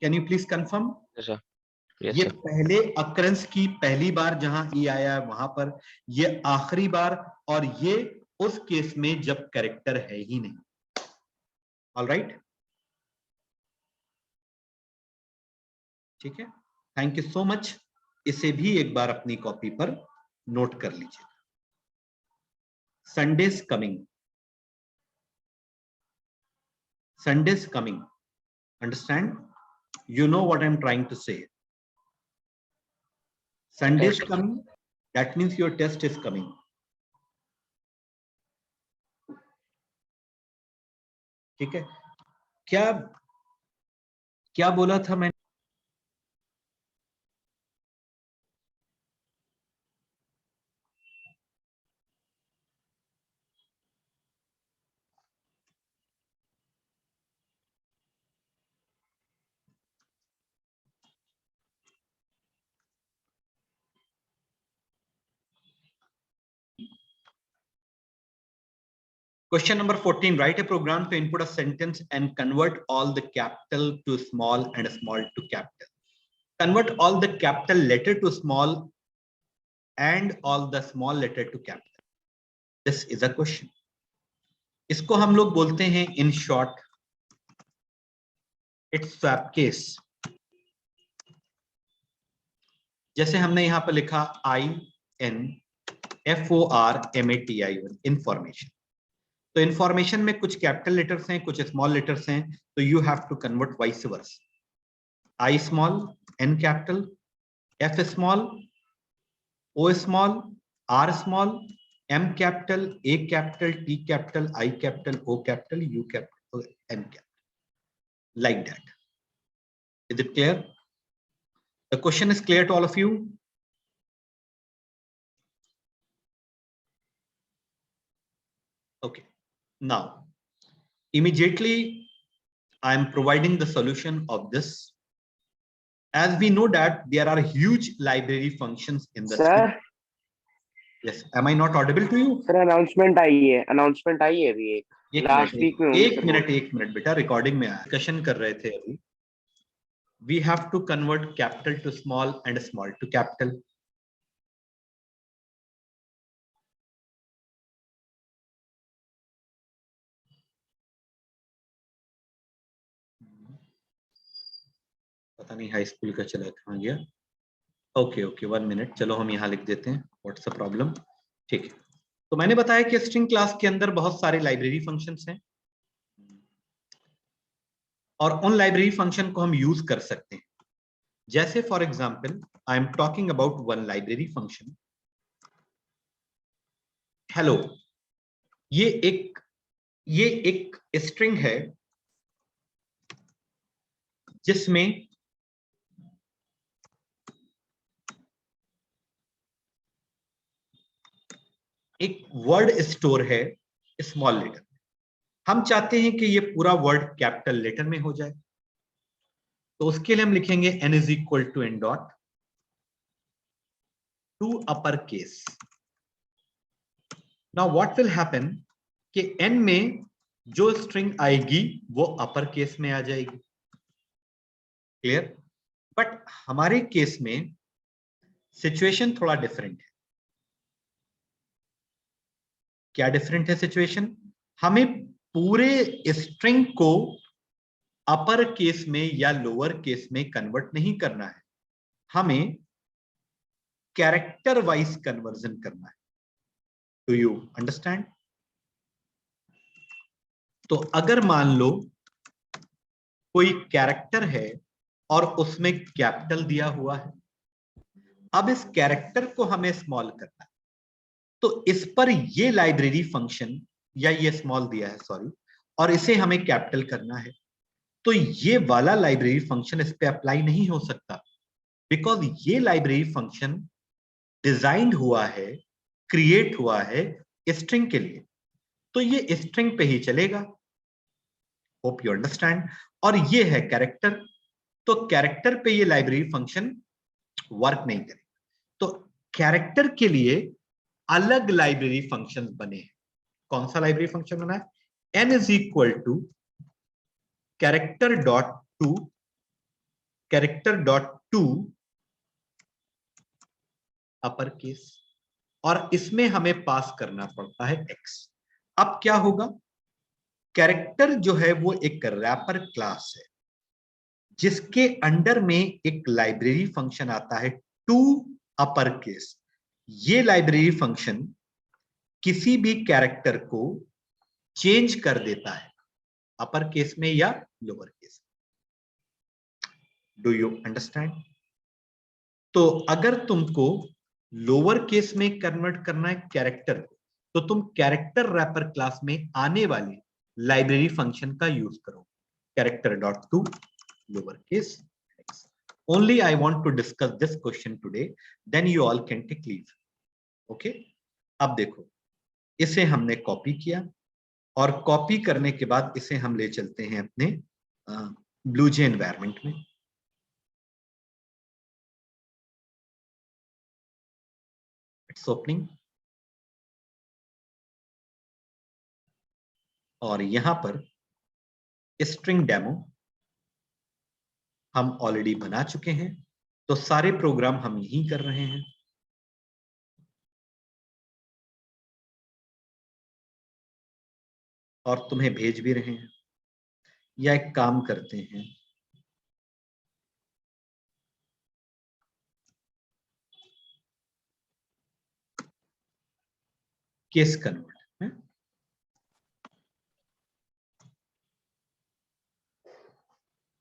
Can you please confirm? Yes, sir. Yes, ये sir. पहले occurrences की पहली बार जहां ई आया है वहां पर, ये आखिरी बार, और ये उस केस में जब कैरेक्टर है ही नहीं। ऑल राइट, ठीक है। Thank you so much. इसे भी एक बार अपनी कॉपी पर नोट कर लीजिए। Sundays coming, Sundays coming, understand? You know what I'm trying to say. Sunday is Yes. coming, that means your test is coming. ठीक है? क्या क्या बोला था मैंने? Question number 14, write a program to input a sentence and convert all the capital to small and small to capital. Convert all the capital letter to small and all the small letter to capital. This is a question. इसको हम लोग बोलते हैं in short it's swap case. जैसे हमने यहां पर लिखा INFORMATION, इंफॉर्मेशन। तो इंफॉर्मेशन में कुछ कैपिटल लेटर्स हैं, कुछ स्मॉल लेटर्स हैं, तो you have to convert vice versa. I small, N capital, F small, O small, R small, M capital, A capital, T capital, I capital, O capital, U capital, N capital, like that. Is it clear? The question is clear to all of you? Okay. Now, immediately I am providing the solution of this. As we know that there are huge library functions in the Sir? string. Yes. Am I not audible to you? Sir announcement आई है अभी एक last week में होगी एक sir minute बेटा, recording में आया, डिस्कशन कर रहे थे अभी. We have to convert capital to small and small to capital. पता नहीं हाई स्कूल का चला कहाँ गया. ओके 1 मिनट, चलो हम यहाँ लिख देते हैं. What's the problem? ठीक है. तो मैंने बताया कि स्ट्रिंग क्लास के अंदर बहुत सारे लाइब्रेरी फंक्शंस हैं और उन लाइब्रेरी फंक्शन को हम यूज कर सकते हैं. जैसे for example I am talking about one library function hello. ये एक स्ट्रिंग है जिसमें एक वर्ड स्टोर है स्मॉल लेटर. हम चाहते हैं कि ये पूरा वर्ड कैपिटल लेटर में हो जाए, तो उसके लिए हम लिखेंगे n is equal to n dot to upper case. Now what will happen कि n में जो स्ट्रिंग आएगी वो अपर केस में आ जाएगी. क्लियर? बट हमारे केस में सिचुएशन थोड़ा डिफरेंट है. क्या डिफरेंट है सिचुएशन? हमें पूरे स्ट्रिंग को अपर केस में या लोअर केस में कन्वर्ट नहीं करना है, हमें कैरेक्टर वाइज कन्वर्जन करना है. Do you understand? तो अगर मान लो कोई कैरेक्टर है और उसमें कैपिटल दिया हुआ है, अब इस कैरेक्टर को हमें स्मॉल करना है, तो इस पर ये लाइब्रेरी फंक्शन या ये स्मॉल दिया है सॉरी, और इसे हमें कैपिटल करना है, तो ये वाला लाइब्रेरी फंक्शन इस पे अप्लाई नहीं हो सकता, बिकॉज ये लाइब्रेरी फंक्शन डिजाइंड हुआ है, क्रिएट हुआ है स्ट्रिंग के लिए, तो ये स्ट्रिंग पे ही चलेगा. Hope you understand. और ये है कैरेक्टर, तो कैरेक्टर पे ये लाइब्रेरी फंक्शन वर्क नहीं करेगा. तो कैरेक्टर के लिए अलग लाइब्रेरी फंक्शन बने हैं. कौन सा लाइब्रेरी फंक्शन बना है? n is equal to character dot to upper case, और इसमें हमें पास करना पड़ता है x. अब क्या होगा? कैरेक्टर जो है वो एक रैपर क्लास है जिसके अंडर में एक लाइब्रेरी फंक्शन आता है टू अपर केस. ये लाइब्रेरी फंक्शन किसी भी कैरेक्टर को चेंज कर देता है अपर केस में या lower case. Do you understand? तो अगर तुमको लोअर केस में कन्वर्ट करना है कैरेक्टर को, तो तुम कैरेक्टर रैपर क्लास में आने वाले लाइब्रेरी फंक्शन का यूज करो. Character dot to lower case. Only I want to discuss this question today, then you all can take leave. Okay. अब देखो, इसे हमने कॉपी किया और कॉपी करने के बाद इसे हम ले चलते हैं अपने ब्लूजे एनवायरनमेंट में. It's opening. और यहां पर स्ट्रिंग डेमो हम ऑलरेडी बना चुके हैं, तो सारे प्रोग्राम हम यही कर रहे हैं. और तुम्हें भेज भी रहे हैं. या एक काम करते हैं, केस कन्वर्ट है.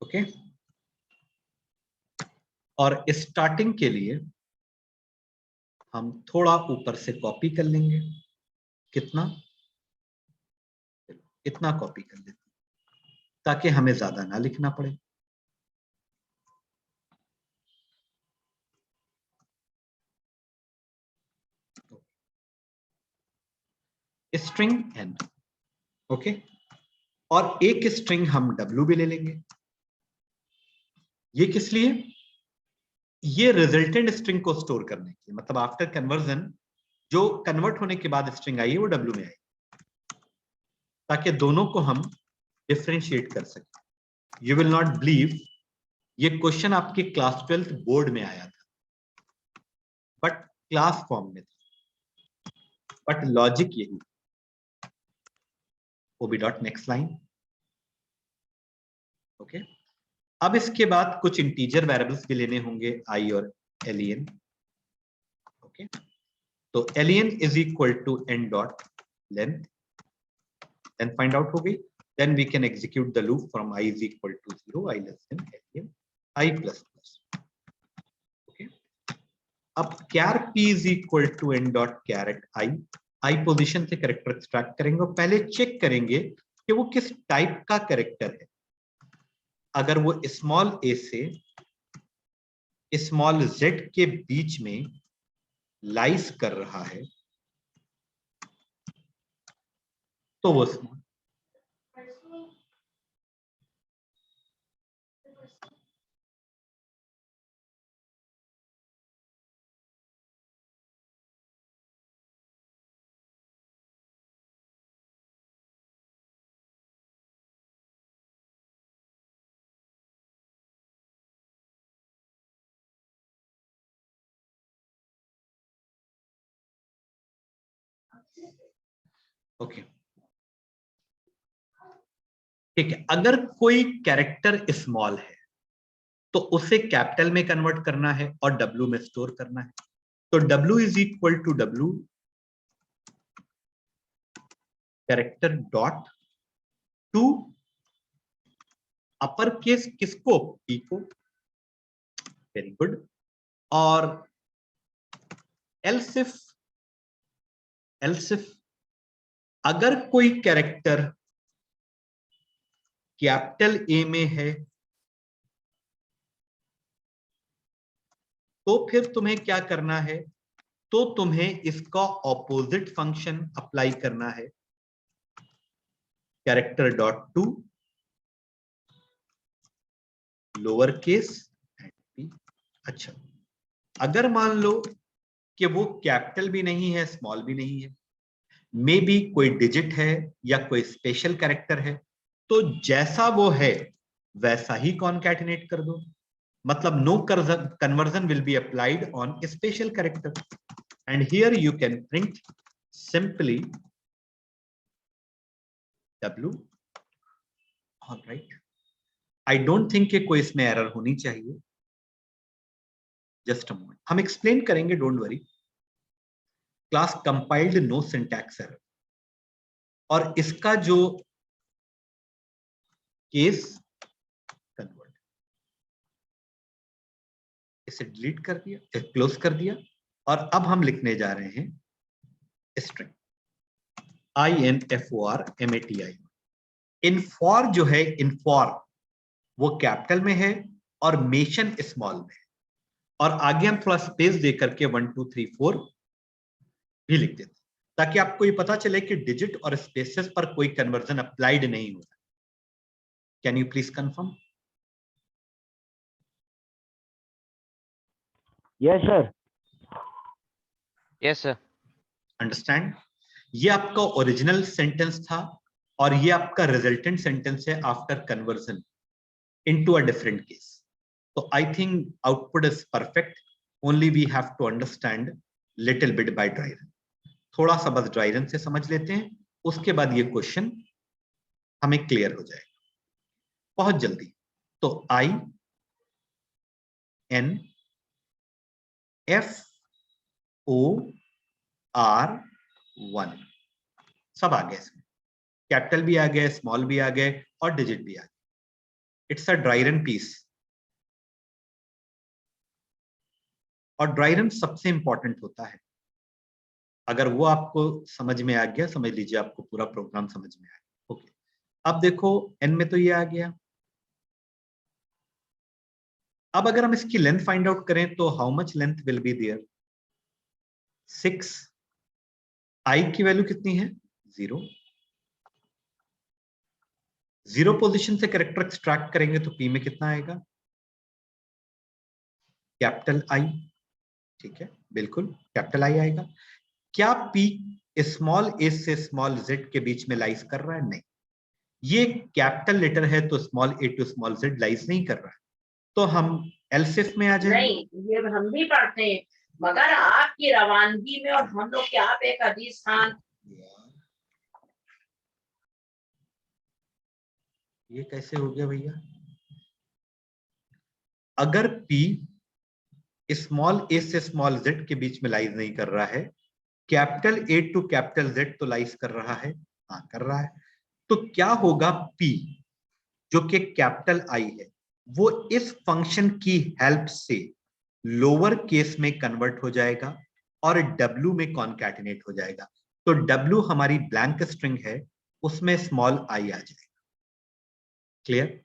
ओके. और स्टार्टिंग के लिए हम थोड़ा ऊपर से कॉपी कर लेंगे। कितना? इतना कॉपी कर लेते हैं ताकि हमें ज्यादा ना लिखना पड़े। स्ट्रिंग n, ओके, और एक स्ट्रिंग हम w भी ले लेंगे। ये किस लिए? ये रिजल्टेंट स्ट्रिंग को स्टोर करने के लिए, मतलब आफ्टर कन्वर्जन जो कन्वर्ट होने के बाद स्ट्रिंग आई है वो w में आई, ताकि दोनों को हम डिफरेंशिएट कर सकें। यू विल नॉट बिलीव, ये क्वेश्चन आपके क्लास 12th बोर्ड में आया था, बट क्लास फॉर्म में था, बट लॉजिक यही। ओबी डॉट नेक्स्ट लाइन, ओके। अब इसके बाद कुछ इंटीजर वेरिएबल्स भी लेने होंगे, i और len, ओके। तो len is equal to n dot length, then find out हो गई। then we can execute the loop from I is equal to 0, I less than len, I plus plus, okay। अब char p is equal to n dot char I position से character extract करेंगे और पहले check करेंगे कि वो किस type का कैरेक्टर है। अगर वो स्मॉल a से स्मॉल z के बीच में लाइस कर रहा है तो वो स्मॉल, ओके, ठीक है। अगर कोई कैरेक्टर स्मॉल है तो उसे कैपिटल में कन्वर्ट करना है और W में स्टोर करना है। तो W is equal to W character dot to upper case किसको? P को, वेरी गुड। और एल्स इफ अगर कोई कैरेक्टर कैपिटल A में है तो फिर तुम्हें क्या करना है? तो तुम्हें इसका ऑपोजिट फंक्शन अप्लाई करना है, character dot to lower case and p। अच्छा, अगर मान लो कि वो कैपिटल भी नहीं है स्मॉल भी नहीं है, मे बी कोई डिजिट है या कोई स्पेशल कैरेक्टर है, तो जैसा वो है वैसा ही कॉन्कैटिनेट कर दो। मतलब no conversion will be applied on a special character, and here you can print simply W, all right। I don't think कि कोई इसमें एरर होनी चाहिए। जस्ट अ मोमेंट, हम एक्सप्लेन करेंगे, don't worry. Class compiled, no syntax error. और इसका जो केस कन्वर्ट, इसे डिलीट कर दिया, क्लोज कर दिया, और अब हम लिखने जा रहे हैं स्ट्रिंग INFORMATI। इनफॉर जो है, इनफॉर वो कैपिटल में है और मेशन स्मॉल में है, और आगे हम थोड़ा स्पेस दे करके 1 2 3 4 भी लिख देते ताकि आपको ये पता चले कि डिजिट और स्पेसेस पर कोई कन्वर्जन अप्लाइड नहीं होता। Can you please confirm? Yes sir. Yes, sir. Understand? ये आपका ओरिजिनल सेंटेंस था और ये आपका रिजल्टेंट सेंटेंस है after conversion into a different case. तो I think output is perfect, only we have to understand little bit by dry run. थोड़ा सा बस ड्राई रन से समझ लेते हैं, उसके बाद ये क्वेश्चन हमें क्लियर हो जाएगा बहुत जल्दी। तो INFOR1 सब आ गए इसमें, कैपिटल भी आ गए, स्मॉल भी आ गए और डिजिट भी आ गए। It's a dry run piece. और ड्राई रन सबसे इंपॉर्टेंट होता है। अगर वो आपको समझ में आ गया, समझ लीजिए आपको पूरा प्रोग्राम समझ में आ गया। ओके, अब देखो n में तो ये आ गया। अब अगर हम इसकी लेंथ फाइंड आउट करें तो how much length will be there? 6। i की वैल्यू कितनी है? 0। 0 पोजीशन से कैरेक्टर एक्सट्रैक्ट करेंगे तो p में कितना आएगा? Capital I। ठीक है, बिल्कुल कैपिटल I आएगा। क्या p स्मॉल a से स्मॉल z के बीच में लाइज कर रहा है? नहीं, ये कैपिटल लेटर है तो small a to small z lies नहीं कर रहा है। तो हम एलसिफ में आ जाएंगे। नहीं, ये हम भी पढ़ते हैं, मगर आपकी रवानगी में और हम लोग के आप एक हदीस खान। ये कैसे हो गया भैया? अगर p स्मॉल a से स्मॉल z के बीच में लाइज नहीं कर रहा है, capital A to capital Z तो लाइज कर रहा है, हाँ कर रहा है, तो क्या होगा? P जो कि कैपिटल I है वो इस फंक्शन की हेल्प से लोअर केस में कन्वर्ट हो जाएगा और W में कॉन्कैटिनेट हो जाएगा। तो W हमारी ब्लैंक स्ट्रिंग है, उसमें स्मॉल I आ जाएगा। क्लियर?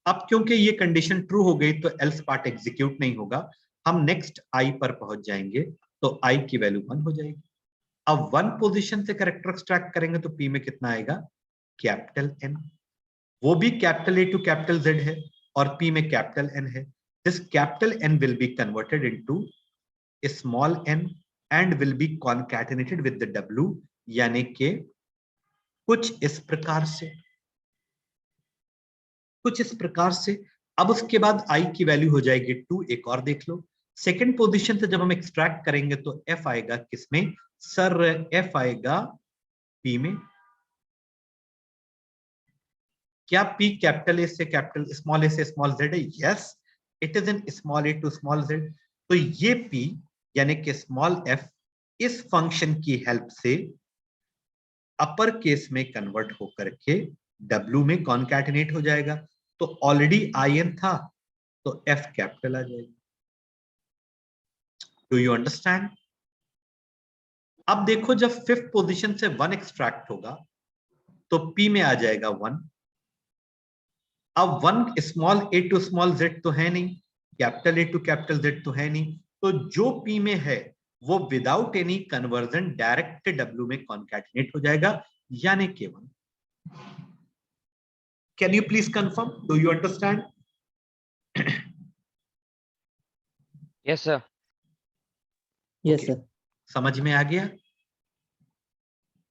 अब क्योंकि ये कंडीशन ट्रू हो गई तो एल्स पार्ट एग्जीक्यूट नहीं होगा, हम नेक्स्ट I पर पहुंच जाएंगे तो I की वैल्यू 1 हो जाएगी। अब 1 पोजीशन से कैरेक्टर एक्सट्रैक्ट करेंगे तो P में कितना आएगा? Capital N। वो भी capital A to capital Z है और P में कैपिटल N है। This capital N will be converted into small n and will be concatenated with the W, यानी कि कुछ इस प्रकार से, कुछ इस प्रकार से। अब उसके बाद I की वैल्यू हो जाएगी 2। एक और देख लो, सेकेंड पोजीशन से जब हम एक्सट्रैक्ट करेंगे तो F आएगा किसमें? सर F आएगा P में। क्या P कैपिटल A से कैपिटल स्मॉल a से स्मॉल z है? Yes, it is in small a to small z। तो ये P यानी कि स्मॉल f इस फंक्शन की हेल्प से अपर केस में कन्वर्ट होकर के W में कॉन्कैटिनेट हो जाएगा। तो ऑलरेडी IN था तो F कैपिटल आ जाएगा। Do you understand? अब देखो जब 5th पोजीशन से 1 एक्सट्रैक्ट होगा तो P में आ जाएगा 1। अब 1 small a to small z तो है नहीं, capital A to capital Z तो है नहीं, तो जो P में है वो without any conversion direct W में कॉन्कैटिनेट हो जाएगा, यानी कि 1। Can you please confirm? Do you understand? Yes, sir. Yes, sir. समझ में आ गया?